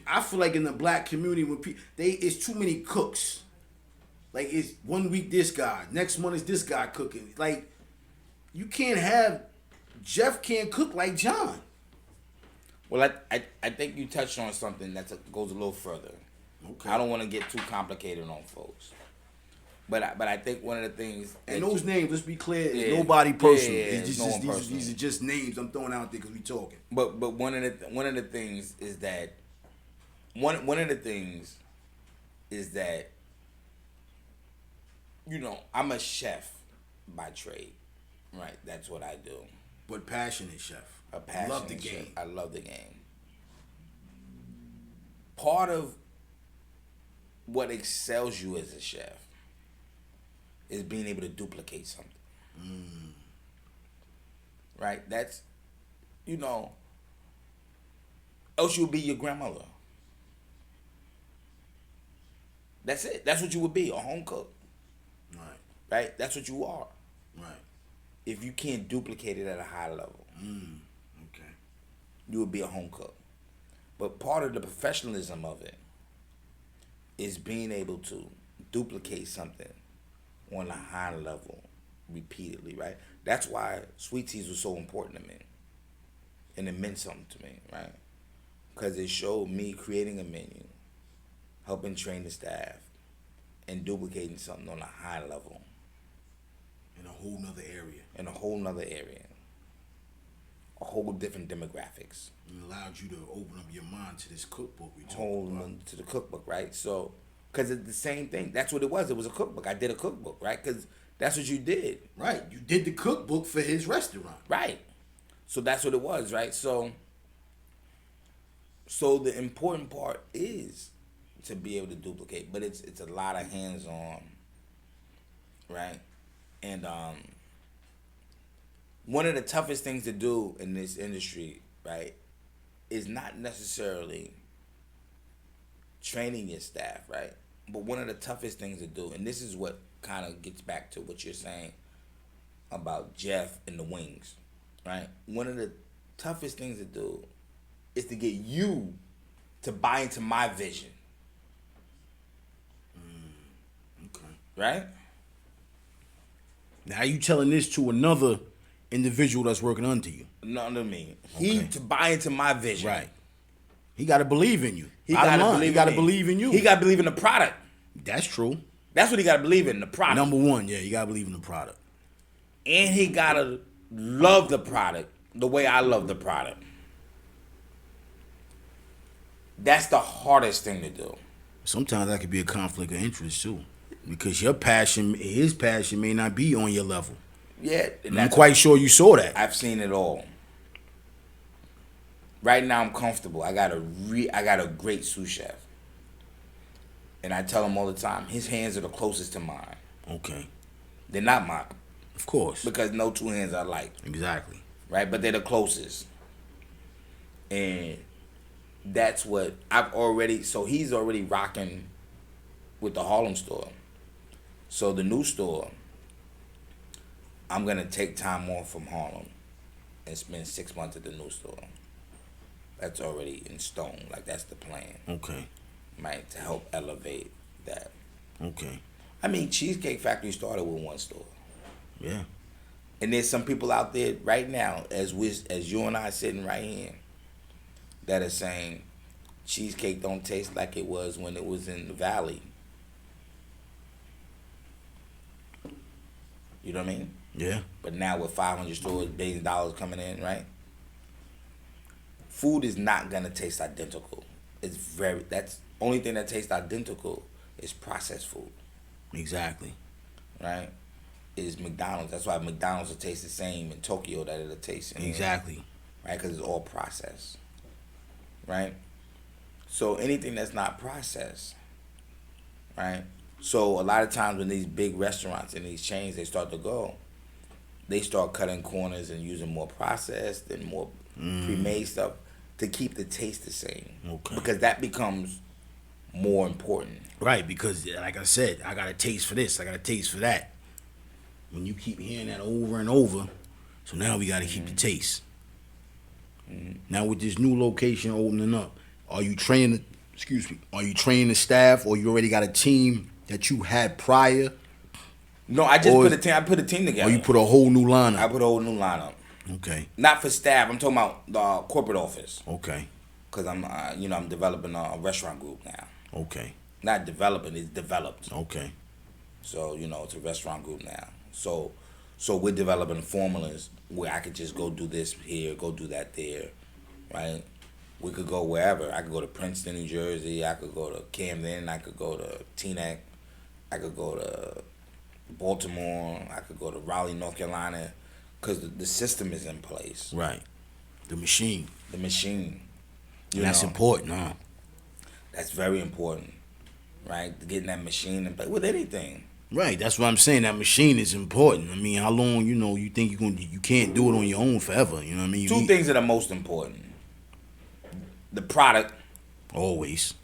I feel like in the black community, when it's too many cooks. Like, it's 1 week this guy, next month is this guy cooking. Like, you can't have, Jeff can't cook like John. Well, I think you touched on something that goes a little further. Okay. I don't want to get too complicated on folks. But I think one of the things... And those names, let's be clear, is nobody personal. Yeah, these are just names I'm throwing out there because we talking. But one of the things is that... One of the things is that, you know, I'm a chef by trade, right? That's what I do. But passionate chef. A passionate love the game. Chef. I love the game. Part of what excels you as a chef is being able to duplicate something. Right? That's, you know, else you would be your grandmother. That's it. That's what you would be, a home cook. Right. Right? That's what you are. Right. If you can't duplicate it at a high level, Okay. you would be a home cook. But part of the professionalism of it is being able to duplicate something on a high level repeatedly, right? That's why sweet teas was so important to me. And it meant something to me, right? Because it showed me creating a menu, helping train the staff, and duplicating something on a high level. In a whole nother area. In a whole nother area. A whole different demographics. It allowed you to open up your mind to this cookbook we talked Whole about. to the cookbook, right? So, because it's the same thing. That's what it was. It was a cookbook. I did a cookbook, right? Because that's what you did. Right. You did the cookbook for his restaurant. Right. So that's what it was, right? So the important part is to be able to duplicate, but it's a lot of hands-on, right? And one of the toughest things to do in this industry, right, is not necessarily training your staff, right? But one of the toughest things to do, and this is what kind of gets back to what you're saying about Jeff and the wings, right? One of the toughest things to do is to get you to buy into my vision. Okay. Right? Now you telling this to another individual that's working under you. No, under me. Okay. He to buy into my vision. Right. He got to believe in you. He got to believe. He got to believe in you. He got to believe in the product. That's true. That's what he got to believe in, the product. Number one, yeah, you got to believe in the product. And he got to love the product the way I love the product. That's the hardest thing to do. Sometimes that could be a conflict of interest too, because your passion, his passion, may not be on your level. Yeah, And I'm quite sure you saw that. I've seen it all. Right now, I'm comfortable. I got a great sous chef, and I tell him all the time, his hands are the closest to mine. Okay. They're not mine, Of course. because no two hands are alike. Exactly. Right, but they're the closest, and that's what I've already. So he's already rocking with the Harlem store. So the new store, I'm gonna take time off from Harlem and spend 6 months at the new store. That's already in stone. Like, that's the plan. Okay. Right, to help elevate that. Okay. I mean, Cheesecake Factory started with one store. Yeah. And there's some people out there right now, as you and I sitting right here, that are saying cheesecake don't taste like it was when it was in the valley. You know what I mean? Yeah. But now with 500 stores, $1 billion coming in, right? Food is not gonna taste identical. That's only thing that tastes identical is processed food. Exactly. Right? Is McDonald's. That's why McDonald's will taste the same in Tokyo that it'll taste in Exactly. here, right? Because it's all processed. Right? So anything that's not processed, right? So a lot of times when these big restaurants and these chains, they start cutting corners and using more processed and more pre-made stuff to keep the taste the same. Okay. Because that becomes more important. Right, because like I said, I got a taste for this, I got a taste for that. When you keep hearing that over and over, so now we got to keep the taste. Now with this new location opening up, are you training? Are you training the staff, or you already got a team that you had prior? No, I just put a team. I put a team together. Or you put a whole new lineup? I put a whole new lineup. Okay. Not for staff. I'm talking about the corporate office. Okay. Because I'm developing a restaurant group now. Okay. Not developing, it's developed. Okay. So, it's a restaurant group now. So we're developing formulas where I could just go do this here, go do that there, right? We could go wherever. I could go to Princeton, New Jersey. I could go to Camden. I could go to Teaneck. I could go to Baltimore. I could go to Raleigh, North Carolina, because the system is in place. Right. The machine. The machine. And that's important, huh? That's very important, right? Getting that machine in place with anything. Right, that's what I'm saying. That machine is important. I mean, how long you think you can't do it on your own forever? You know what I mean? Two things that are most important: the product, Always.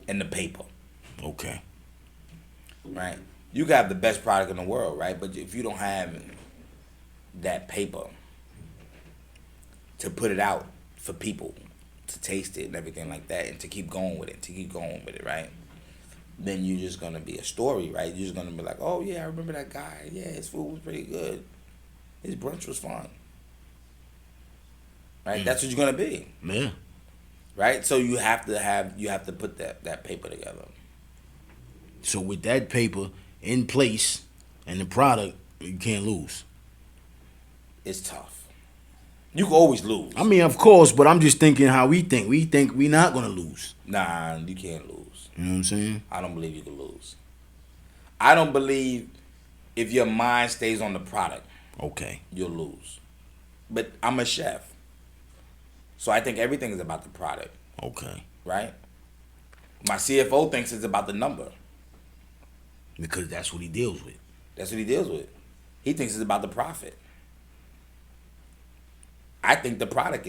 and the paper. Okay. Right? You can have the best product in the world, right? But if you don't have that paper to put it out for people to taste it and everything like that, and to keep going with it, right? Then you're just gonna be a story, right? You're just gonna be like, oh yeah, I remember that guy. Yeah, his food was pretty good. His brunch was fun. Right? That's what you're gonna be. Yeah. Right? So you have to put that paper together. So with that paper in place and the product, you can't lose. It's tough. You can always lose. I mean, of course, but I'm just thinking how we think. We think we're not gonna lose. Nah, you can't lose. You know what I'm saying? I don't believe you can lose. I don't believe if your mind stays on the product, Okay. you'll lose. But I'm a chef. So I think everything is about the product, Okay. right? My CFO thinks it's about the number. Because that's what he deals with. That's what he deals with. He thinks it's about the profit. I think the product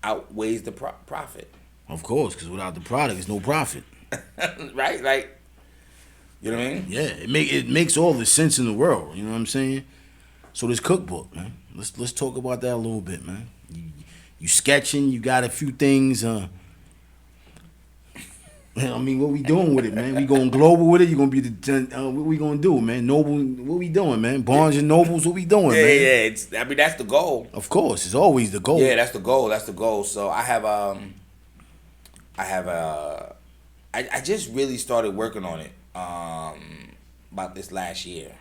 outweighs the profit. Of course, because without the product, it's no profit. Right? Like, you know what I mean? Yeah, it makes all the sense in the world. You know what I'm saying? So this cookbook, man. Let's talk about that a little bit, man. You sketching? You got a few things. I mean, what we doing with it, man? We going global with it? You gonna be what we gonna do, man? Noble, what we doing, man? Barnes and Nobles, what we doing, man? Yeah. That's the goal. Of course, it's always the goal. Yeah, that's the goal. So I just really started working on it about this last year.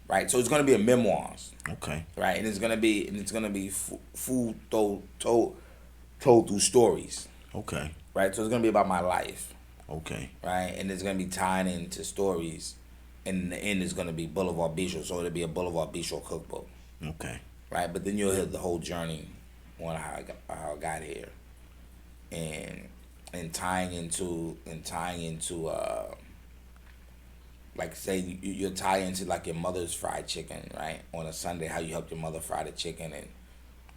Right, so it's gonna be a memoirs. Okay. Right, and it's gonna be food told through stories. Okay. Right, so it's gonna be about my life. Okay. Right, and it's gonna be tying into stories, and in the end, it's gonna be Boulevard Bistro. So it'll be a Boulevard Bistro cookbook. Okay. Right, but then you'll hear the whole journey on how I got here, and tying into like say you tie into like your mother's fried chicken, right? On a Sunday, how you helped your mother fry the chicken and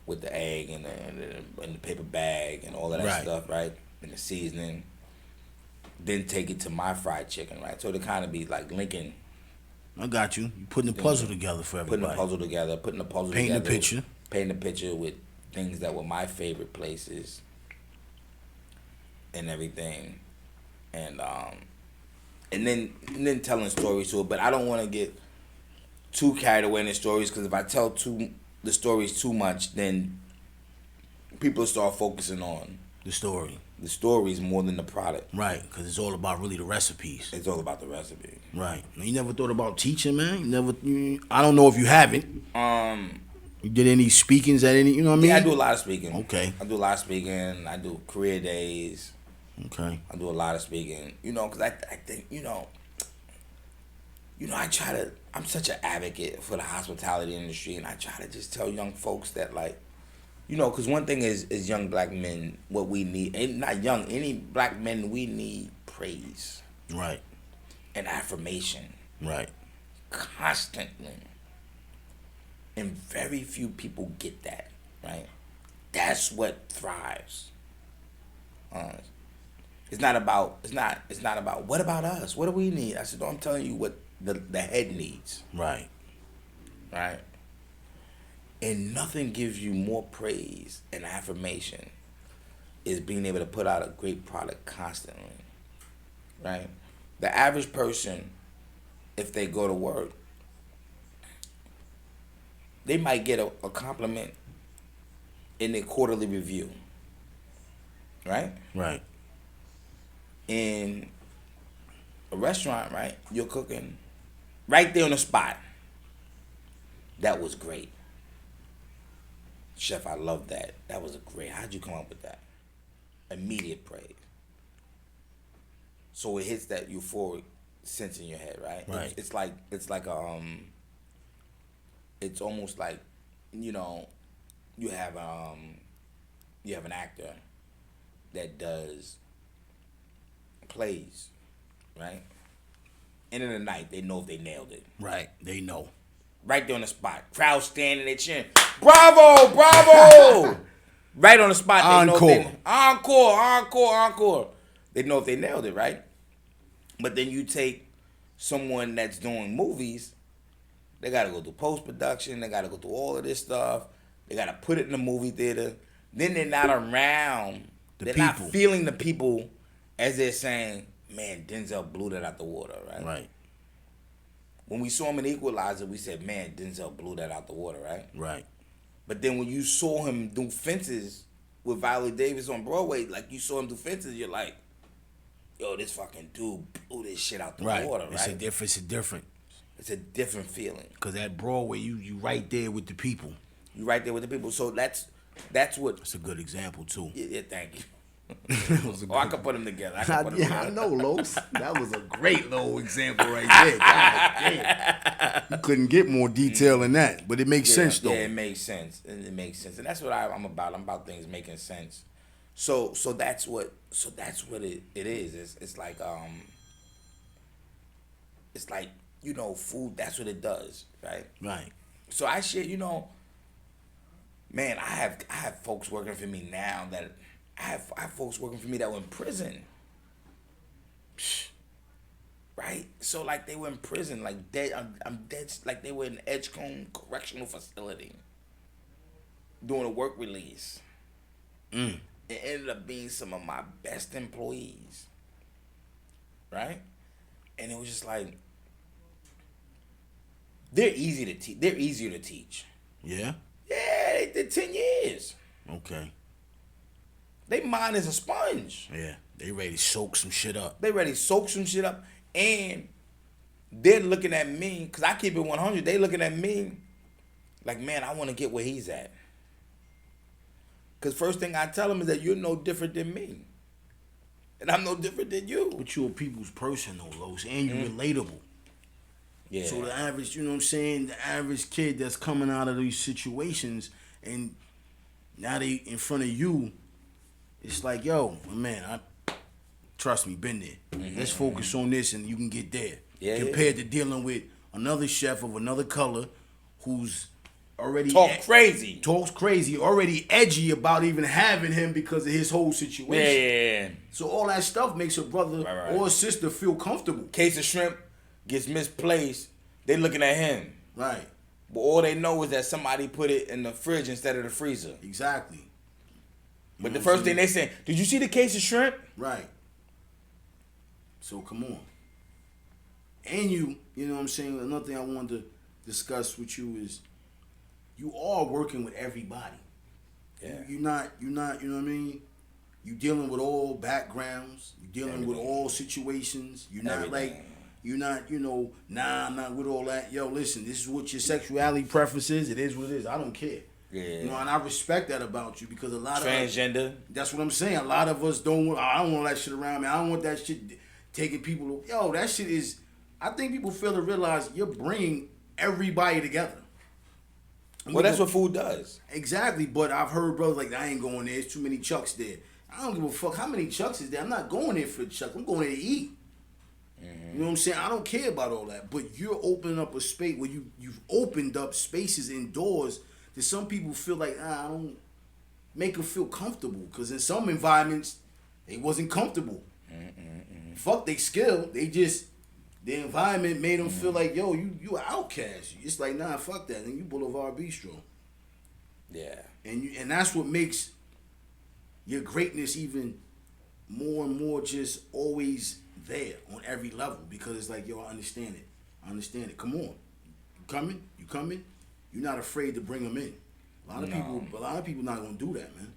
with the egg and the paper bag and all of that stuff, right? And the seasoning. Then take it to my fried chicken, right? So to kind of be like linking. I got you. You putting the puzzle together for everybody. Putting the puzzle Painting together. Painting the picture with things that were my favorite places and everything. And then telling stories to it, but I don't want to get too carried away in the stories, because if I tell the stories too much, then people start focusing on the stories more than the product. Right, because it's all about really the recipes. It's all about the recipe. Right. Now, you never thought about teaching, man? I don't know if you haven't. You did any speakings at any? You know what I mean? Yeah, I do a lot of speaking. Okay. I do a lot of speaking. I do career days. Okay. I do a lot of speaking, because I think, I'm such an advocate for the hospitality industry, and I try to just tell young folks that, like, because one thing is young black men, what we need, and not young, any black men, we need praise. Right. And affirmation. Right. Constantly. And very few people get that, right? That's what thrives. It's not about what about us? What do we need? I said, no, I'm telling you what the head needs. Right. Right. And nothing gives you more praise and affirmation is being able to put out a great product constantly. Right? The average person, if they go to work, they might get a compliment in their quarterly review. Right? Right. In a restaurant, right? You're cooking right there on the spot. That was great. Chef, I love that. That was great. How'd you come up with that? Immediate praise. So it hits that euphoric sense in your head, right? Right. It's almost like, you have an actor that does plays, right? End of the night, they know if they nailed it. Right. They know. Right there on the spot. Crowd standing, they cheering. Bravo! Bravo! right on the spot. They know if Encore. encore. They know if they nailed it, right? But then you take someone that's doing movies, they got to go through post-production. They got to go through all of this stuff. They got to put it in the movie theater. Then they're not around. They're not feeling the people as they're saying, man, Denzel blew that out the water, right? Right. When we saw him in Equalizer, we said, man, Denzel blew that out the water, right? Right. But then when you saw him do Fences with Viola Davis on Broadway, like you saw him do Fences, you're like, yo, this fucking dude blew this shit out the water, right? It's a different. It's a different feeling. Because at Broadway, you right there with the people. You right there with the people. So that's what. That's a good example too. Yeah, thank you. I could put them together. I know, Los. That was a great little example right there. God, you couldn't get more detail than that, but it makes sense though. Yeah, it makes sense. It makes sense, and that's what I'm about. I'm about things making sense. So that's what it is. It's like food. That's what it does, right? Right. So I share, man. I have folks working for me now that. I have folks working for me that were in prison. Right? So, like, they were in prison, like, dead. I'm dead, like, they were in Edgecombe Correctional Facility doing a work release. It ended up being some of my best employees. Right? And it was just like, they're easier to teach. Yeah? Yeah, they did 10 years. Okay. They mind is a sponge. Yeah, they ready to soak some shit up. And they're looking at me, because I keep it 100, they looking at me like, man, I want to get where he's at. Because first thing I tell them is that you're no different than me. And I'm no different than you. But you're a people's person, though, Los, and you're relatable. Yeah. So the average, the average kid that's coming out of these situations, and now they in front of you, it's like, yo, man, trust me, been there. Let's focus on this and you can get there. Yeah, compared to dealing with another chef of another color who's already talks crazy, already edgy about even having him because of his whole situation. Yeah. So all that stuff makes a brother or a sister feel comfortable. Case of shrimp gets misplaced, they looking at him. Right. But all they know is that somebody put it in the fridge instead of the freezer. Exactly. But the first thing they say, did you see the case of shrimp? Right. So come on. And you know what I'm saying? Another thing I wanted to discuss with you is you are working with everybody. Yeah. You're not, you know what I mean? You dealing with all backgrounds. You're dealing with all situations. You're not I'm not with all that. Yo, listen, this is what your sexuality preference is. It is what it is. I don't care. Yeah. And I respect that about you because a lot of transgender. That's what I'm saying. A lot of us don't. I don't want that shit around me. I don't want that shit taking people. Yo, that shit is. I think people fail to realize you're bringing everybody together. Well, that's what food does. Exactly, but I've heard brothers like, I ain't going there. There's too many Chucks there. I don't give a fuck how many Chucks is there. I'm not going there for Chuck. I'm going there to eat. You know what I'm saying? I don't care about all that. But you're opening up a space where you've opened up spaces and doors that some people feel like, I don't make them feel comfortable. Because in some environments, they wasn't comfortable. Fuck they skill. They just, the environment made them feel like, yo, you an outcast. It's like, nah, fuck that. And you Boulevard Bistro. Yeah. And that's what makes your greatness even more and more just always there on every level, because it's like, yo, I understand it. Come on. You coming? You're not afraid to bring them in. A lot of people not gonna do that, man.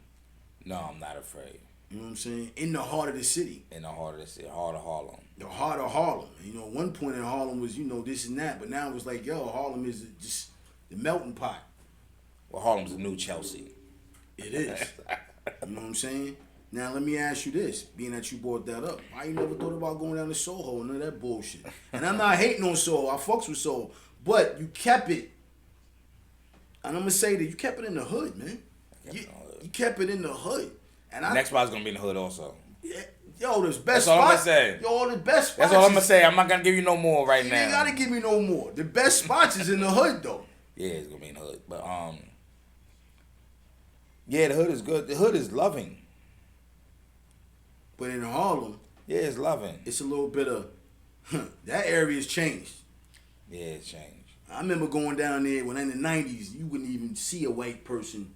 No, I'm not afraid. You know what I'm saying? In the heart of the city. Heart of Harlem. The heart of Harlem. At one point in Harlem was, this and that, but now it was like, yo, Harlem is just the melting pot. Well, Harlem's the new Chelsea. It is. You know what I'm saying? Now, let me ask you this, being that you brought that up. Why you never thought about going down to Soho and none of that bullshit? And I'm not hating on Soho. I fucks with Soho. But you kept it. And I'm going to say that you kept it in the hood, man. You kept it in the hood. And next spot's going to be in the hood also. Yeah, yo, there's best spots. That's all I'm going to say. Yo, the best spots. That's all I'm going to say. I'm not going to give you no more right now. You ain't got to give me no more. The best spots is in the hood, though. Yeah, it's going to be in the hood. But, Yeah, the hood is good. The hood is loving. But in Harlem, Yeah, it's loving. it's a little bit of that area's changed. Yeah, it's changed. I remember going down there when in the '90s, you wouldn't even see a white person.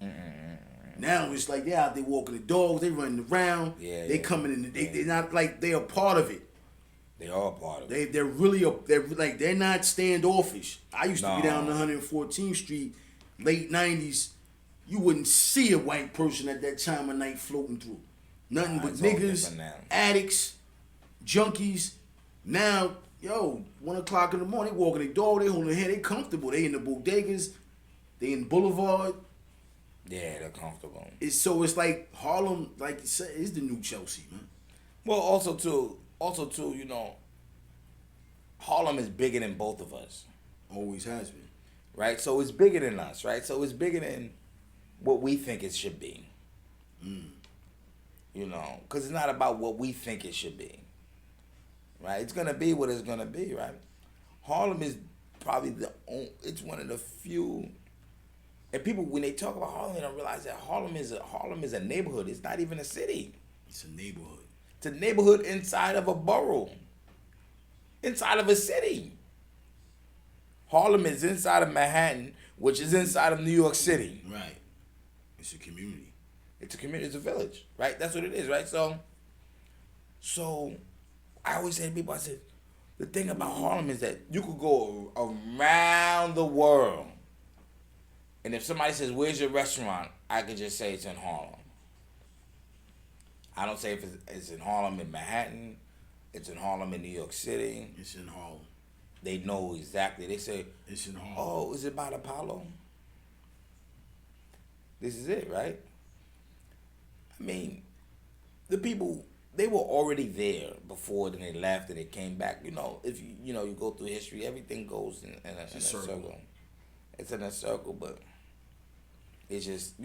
Now it's like they're out there walking the dogs, they running around. Yeah, they yeah. coming in. They're not like they're a part of it. They are part of it. They're really they're not standoffish. I used to be No. down 114th Street, late '90s. You wouldn't see a white person at that time of night floating through. Nothing but it's all niggas, different now. addicts, junkies. Now, 1 o'clock in the morning, they walking their dog, they holding their head, they comfortable. They in the bodegas, they in Boulevard. Yeah, they're comfortable. It's like Harlem, like you said, is the new Chelsea, man. Well, also too, Harlem is bigger than both of us, Always has been. right? So it's bigger than us, right? So it's bigger than what we think it should be. Because it's not about what we think it should be, right? It's gonna be what it's gonna be, right? Harlem is probably it's one of the few. And people, when they talk about Harlem, they don't realize that Harlem is a neighborhood. It's not even a city. It's a neighborhood. It's a neighborhood inside of a borough, inside of a city. Harlem is inside of Manhattan, which is inside of New York City. Right. It's a community. It's a community. It's a village, right? That's what it is, right? So I always say to people, I said, the thing about Harlem is that you could go around the world, and if somebody says, "Where's your restaurant?" I could just say it's in Harlem. I don't say if it's in Harlem in Manhattan, it's in Harlem in New York City. It's in Harlem. They know exactly. They say, It's in Harlem. "Oh, is it by the Apollo?" This is it, right? I mean, the people, they were already there before, then they left and they came back. If you go through history, everything goes in a circle. It's in a circle, but it's just,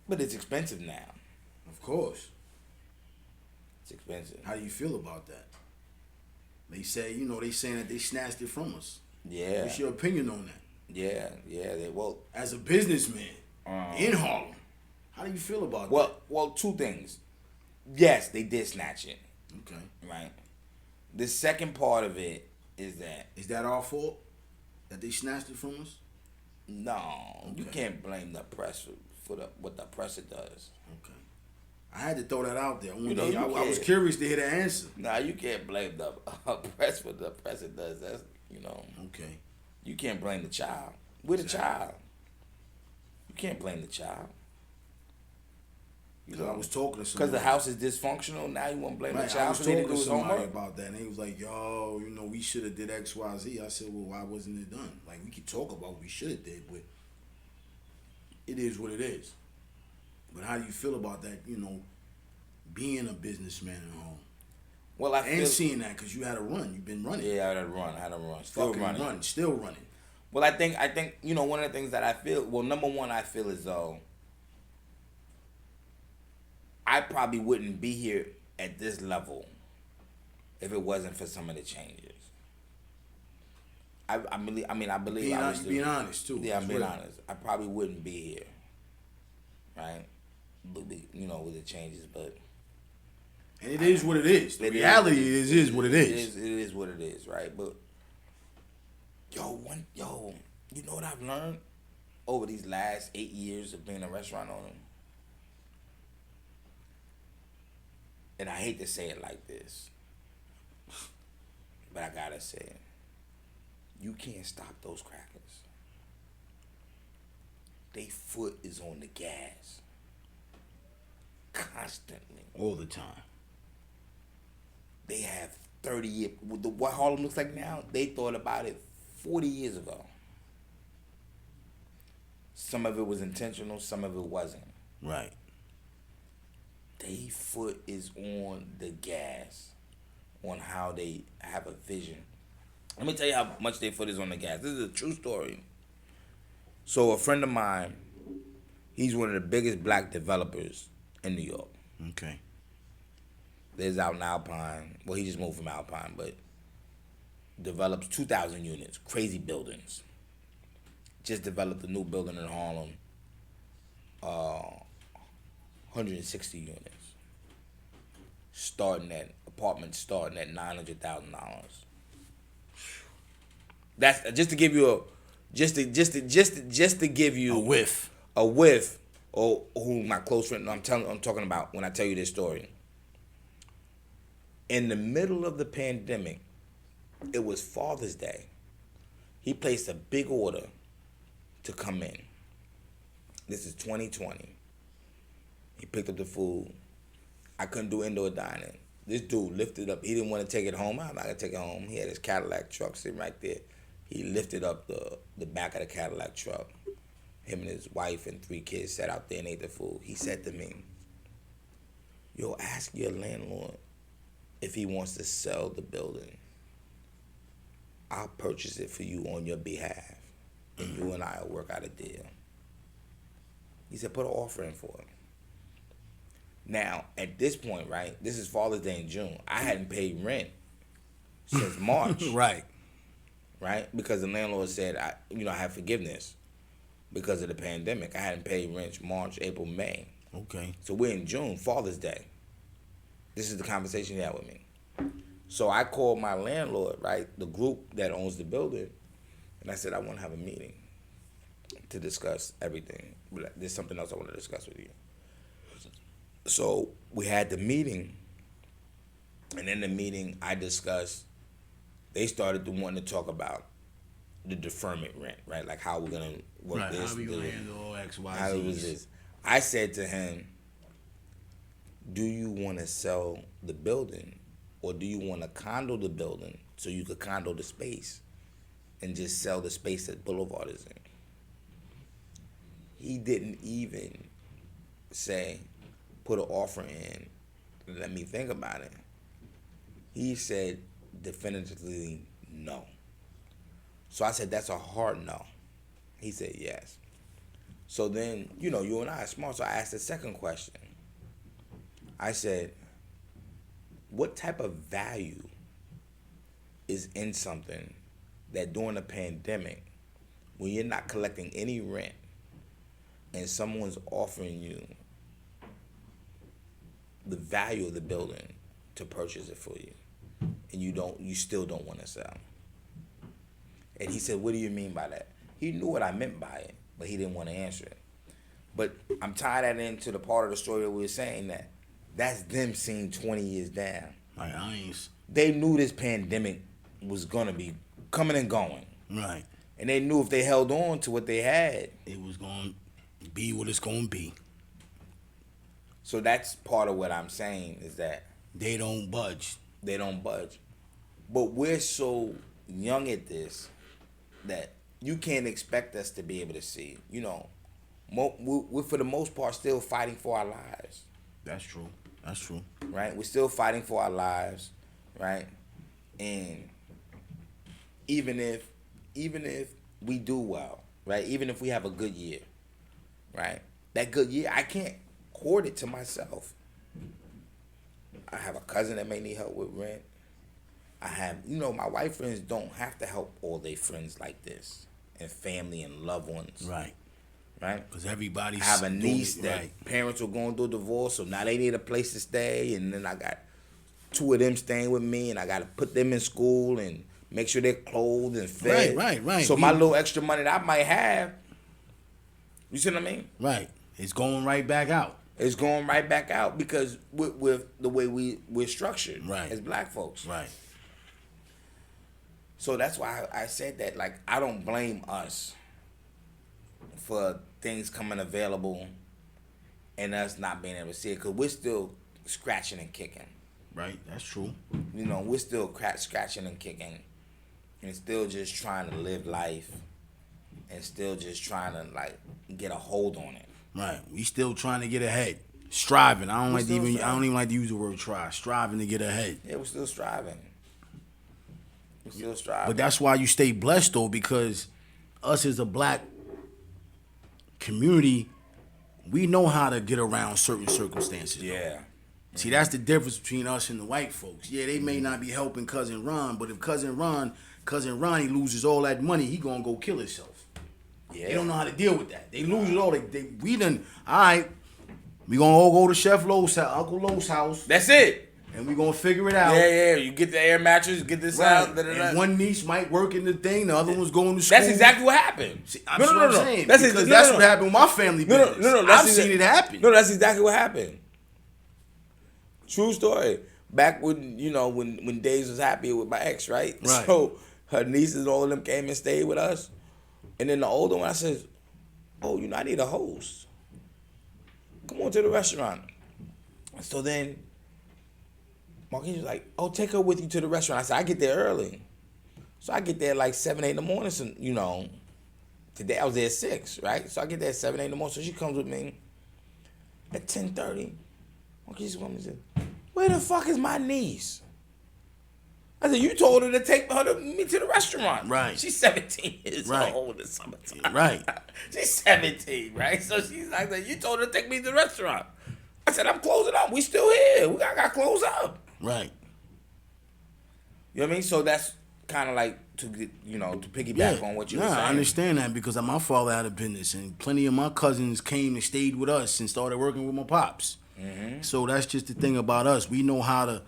but it's expensive now. Of course. It's expensive. How do you feel about that? They say, they saying that they snatched it from us. Yeah. What's your opinion on that? Yeah. As a businessman in Harlem, how do you feel about that? Well, two things. Yes, they did snatch it. Okay. Right. The second part of it is that Is that our fault? That they snatched it from us? no, you Okay. can't blame the press for what the oppressor does. Okay. I had to throw that out there. You I was can't. curious to hear the answer. Nah, you can't blame the oppressor for what the oppressor does. That's Okay. you can't blame the child. We're the child. You can't blame the child. I was talking to somebody. Because the house is dysfunctional, now you want to blame the Right, I child was because he talking didn't do to his somebody homework? about that, and he was like, "Yo, we should have did X, Y, Z." I said, "Well, why wasn't it done? Like, we could talk about what we should have did, but it is what it is." But how do you feel about that? Being a businessman at home Well, I and feel, seeing that because you had to run, you've been running, yeah, I had to run, still fucking running. still running. Well, I think one of the things that I feel. Well, number one, I feel as though I probably wouldn't be here at this level if it wasn't for some of the changes. I believe. I believe. Being honest too. Yeah, I'm It's being real. honest. I probably wouldn't be here, right? But with the changes, but And it is what it is. The It reality is what it is. It is what it is, right? But you know what I've learned over these last 8 years of being a restaurant owner? And I hate to say it like this, but I gotta say it. You can't stop those crackers. They foot is on the gas. Constantly. All the time. They have 30 years. What Harlem looks like now, they thought about it 40 years ago. Some of it was intentional, some of it wasn't. Right. They foot is on the gas on how they have a vision. Let me tell you how much their foot is on the gas. This is a true story. So a friend of mine, he's one of the biggest black developers in New York. Okay. Lives out in Alpine. Well, he just moved from Alpine, but develops 2,000 units. Crazy buildings. Just developed a new building in Harlem. 160 units. Apartments starting at $900,000. That's just to give you just to give you a whiff. Or who my close friend I'm talking about when I tell you this story. In the middle of the pandemic, it was Father's Day. He placed a big order to come in. This is 2020. He picked up the food. I couldn't do indoor dining. This dude lifted up. He didn't want to take it home. I'm not going to take it home. He had his Cadillac truck sitting right there. He lifted up the back of the Cadillac truck. Him and his wife and 3 kids sat out there and ate the food. He said to me, yo, ask your landlord if he wants to sell the building. I'll purchase it for you on your behalf. And you and I will work out a deal. He said, put an offer in for it. Now, at this point, right, this is Father's Day in June. I hadn't paid rent since March. Right. Because the landlord said, I have forgiveness because of the pandemic. I hadn't paid rent March, April, May. Okay. So we're in June, Father's Day. This is the conversation he had with me. So I called my landlord, right, the group that owns the building, and I said, I want to have a meeting to discuss everything. There's something else I want to discuss with you. So we had the meeting, and in the meeting I discussed, they started to want to talk about the deferment rent, right? Like how we're going to work this. How we going to handle X, Y, how it was this. I said to him, do you want to sell the building or do you want to condo the building so you could condo the space and just sell the space that Boulevard is in? He didn't even say, put an offer in, let me think about it. He said definitively no. So I said, that's a hard no. He said yes. So then, you and I are smart, so I asked the second question. I said, what type of value is in something that during a pandemic, when you're not collecting any rent and someone's offering you the value of the building to purchase it for you, and you still don't want to sell? And he said, what do you mean by that? He knew what I meant by it, but he didn't want to answer it. But I'm tying that into the part of the story that we were saying that's them seeing 20 years down. They knew this pandemic was going to be coming and going. Right. And they knew if they held on to what they had, it was going to be what it's going to be. So that's part of what I'm saying is that they don't budge. They don't budge. But we're so young at this that you can't expect us to be able to see. We're for the most part still fighting for our lives. That's true. Right? We're still fighting for our lives, right? And even if we do well, right? Even if we have a good year, right? That good year, I can't hoard it to myself. I have a cousin that may need help with rent. I have, my white friends don't have to help all their friends like this, and family and loved ones. Right. Because everybody's. I have a niece that parents were going through a divorce, so now they need a place to stay, and then I got 2 of them staying with me, and I got to put them in school and make sure they're clothed and fed. Right. So my little extra money that I might have, you see what I mean? Right. It's going right back out. It's going right back out because with the way we're structured as black folks. Right. So that's why I said that, like, I don't blame us for things coming available and us not being able to see it, because we're still scratching and kicking. Right, that's true. We're still scratching and kicking and still just trying to live life and still just trying to, like, get a hold on it. Right, we still trying to get ahead. Striving. I don't even like to use the word try. Striving to get ahead. Yeah, we're still striving. We're still striving. But that's why you stay blessed, though, because us as a black community, we know how to get around certain circumstances. Yeah. See, that's the difference between us and the white folks. Yeah, they may not be helping Cousin Ron, but if Cousin Ronnie loses all that money, he gonna go kill himself. Yeah. They don't know how to deal with that. They lose it all. All right, We gonna all go to Chef Lowe's house, Uncle Lowe's house, That's it. and we gonna figure it out. Yeah. You get the air mattress, get this out. And one niece might work in the thing, the other one's going to school. That's exactly what happened. See, that's what I'm saying. That's what happened with my family business. No. I've seen it happen. No, that's exactly what happened. True story. Back when when Days was happy with my ex, right? So her nieces and all of them came and stayed with us, and then the older one, I said, "Oh, I need a host. Come on to the restaurant." So then Marquise was like, "Oh, take her with you to the restaurant." I said, "I get there early." So I get there like 7, 8 in the morning. So, today I was there at 6, right? So I get there at 7, 8 in the morning. So she comes with me at 10:30. Marquise comes and said, "Where the fuck is my niece?" I said, "You told her to take me to the restaurant." Right. She's 17 years old in the summertime. Right. She's 17, right? So she's like, "You told her to take me to the restaurant." I said, "I'm closing up. We still here. We got to close up." Right. You know what I mean? So that's kind of like to get, to piggyback on what you were saying. I understand that because my father had a business, and plenty of my cousins came and stayed with us and started working with my pops. Mm-hmm. So that's just the thing about us. We know how to.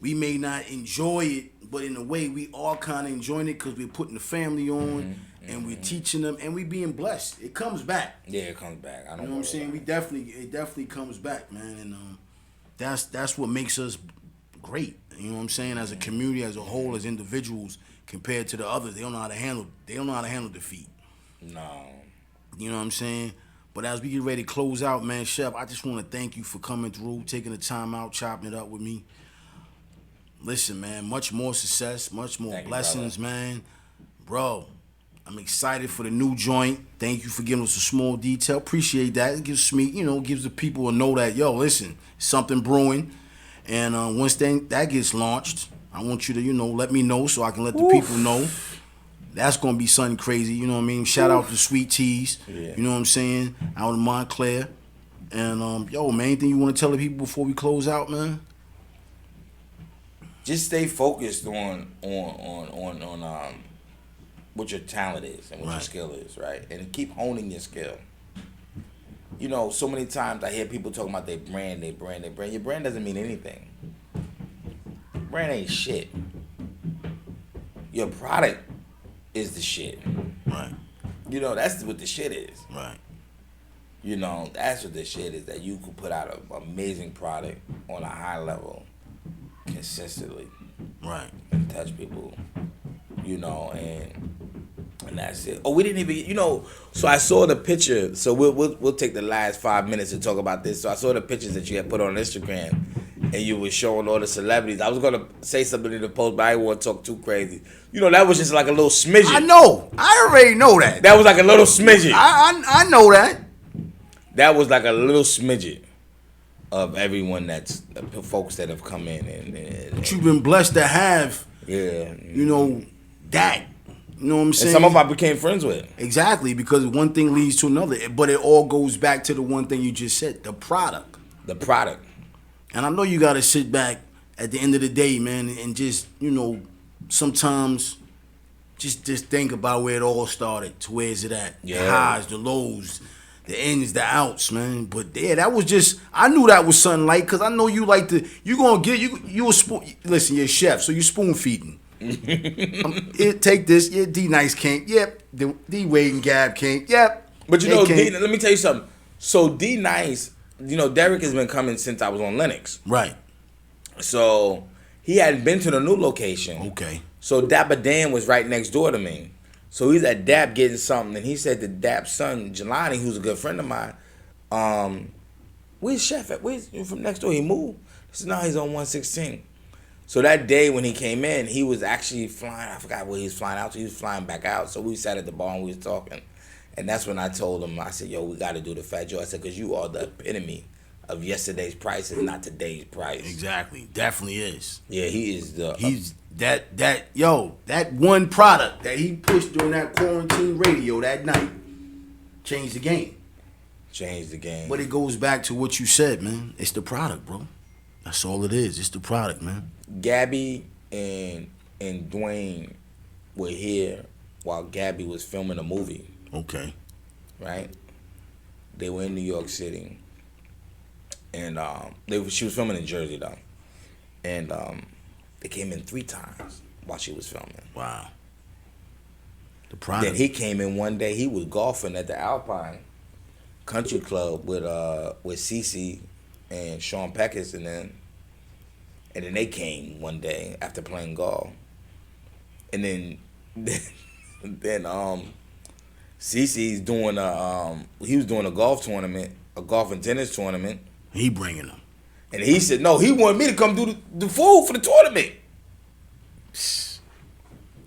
We may not enjoy it, but in a way, we all kind of enjoying it because we're putting the family on and we're teaching them, and we being blessed. It comes back. Yeah, it comes back. I don't know what I'm saying. It definitely comes back, man, and that's what makes us great. You know what I'm saying? As a community, as a whole, as individuals, compared to the others, they don't know how to handle. They don't know how to handle defeat. No. You know what I'm saying? But as we get ready to close out, man, Chef, I just want to thank you for coming through, taking the time out, chopping it up with me. Listen, man, much more success, much more blessings, man. Bro, I'm excited for the new joint. Thank you for giving us a small detail. Appreciate that. It gives me, gives the people a know that, listen, something brewing. And once that gets launched, I want you to, let me know so I can let the people know. That's going to be something crazy, you know what I mean? Shout out to Sweet Teas, you know what I'm saying, out in Montclair. And, man, anything you want to tell the people before we close out, man? Just stay focused on what your talent is and what your skill is, right? And keep honing your skill. So many times I hear people talking about their brand. Your brand doesn't mean anything. Brand ain't shit. Your product is the shit. Right. That's what the shit is. Right. That's what the shit is, that you could put out an amazing product on a high level consistently. Right. And touch people. And that's it. Oh, we didn't even, so I saw the picture. So we'll take the last 5 minutes to talk about this. So I saw the pictures that you had put on Instagram, and you were showing all the celebrities. I was gonna say something in the post, but I didn't want to talk too crazy. That was just like a little smidgen. I know. I already know that. That was like a little smidgen. I know that. That was like a little smidgen of everyone that's folks that have come in and you've been blessed to have. Yeah. That. You know what I'm saying? And some of I became friends with. Exactly, because one thing leads to another. But it all goes back to the one thing you just said, the product. The product. And I know you got to sit back at the end of the day, man, and just, sometimes just think about where it all started, to where is it at. Yeah. The highs, the lows, the ins, the outs, man. But yeah, that was just, I knew that was something like, because I know you like to, you a spoon, listen, you're a chef, so you spoon feeding. Take this. Yeah, D Nice can't. Yep. D Wade and Gab can't. Yep. But D, let me tell you something. So D Nice, Derek has been coming since I was on Linux. Right. So he hadn't been to the new location. Okay. So Dapper Dan was right next door to me. So he's at Dap getting something, and he said to Dap's son Jelani, who's a good friend of mine, where's Chef at? Where's from next door? He moved. He said, no, he's on 116. So that day when he came in, he was actually flying. I forgot where he was flying out to. He was flying back out. So we sat at the bar and we was talking. And that's when I told him, I said, we got to do the Fat Joe. I said, because you are the epitome of yesterday's price and not today's price. Exactly. Definitely is. Yeah, he is the... He's that one product that he pushed during that quarantine radio that night changed the game. Changed the game. But it goes back to what you said, man. It's the product, bro. That's all it is. It's the product, man. Gabby and Dwayne were here while Gabby was filming a movie. Okay. Right? They were in New York City. and she was filming in Jersey though, and they came in 3 times while she was filming. Wow. The product. Then he came in one day. He was golfing at the Alpine Country Club with Cece and Sean Peckus, and then they came one day after playing golf, and then Cece's doing he was doing a golf tournament, a golf and tennis tournament. He bringing them, and he said no. He wanted me to come do the food for the tournament.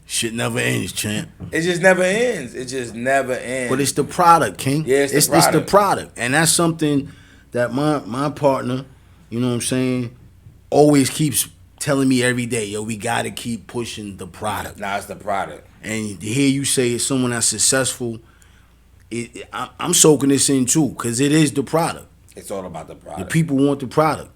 Shit never ends, champ. It just never ends. It just never ends. But it's the product, King. Yeah, it's the product. And that's something that my partner, you know what I'm saying, always keeps telling me every day, yo, we got to keep pushing the product. Nah, it's the product. And to hear you say it's someone that's successful, I'm soaking this in too, because it is the product. It's all about the product. The people want the product.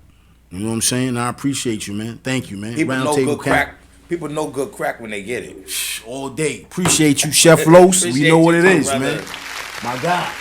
You know what I'm saying? I appreciate you, man. Thank you, man. People know good crack. People know good crack when they get it. All day. Appreciate you, Chef Los. We know what it is, brother. man. My God.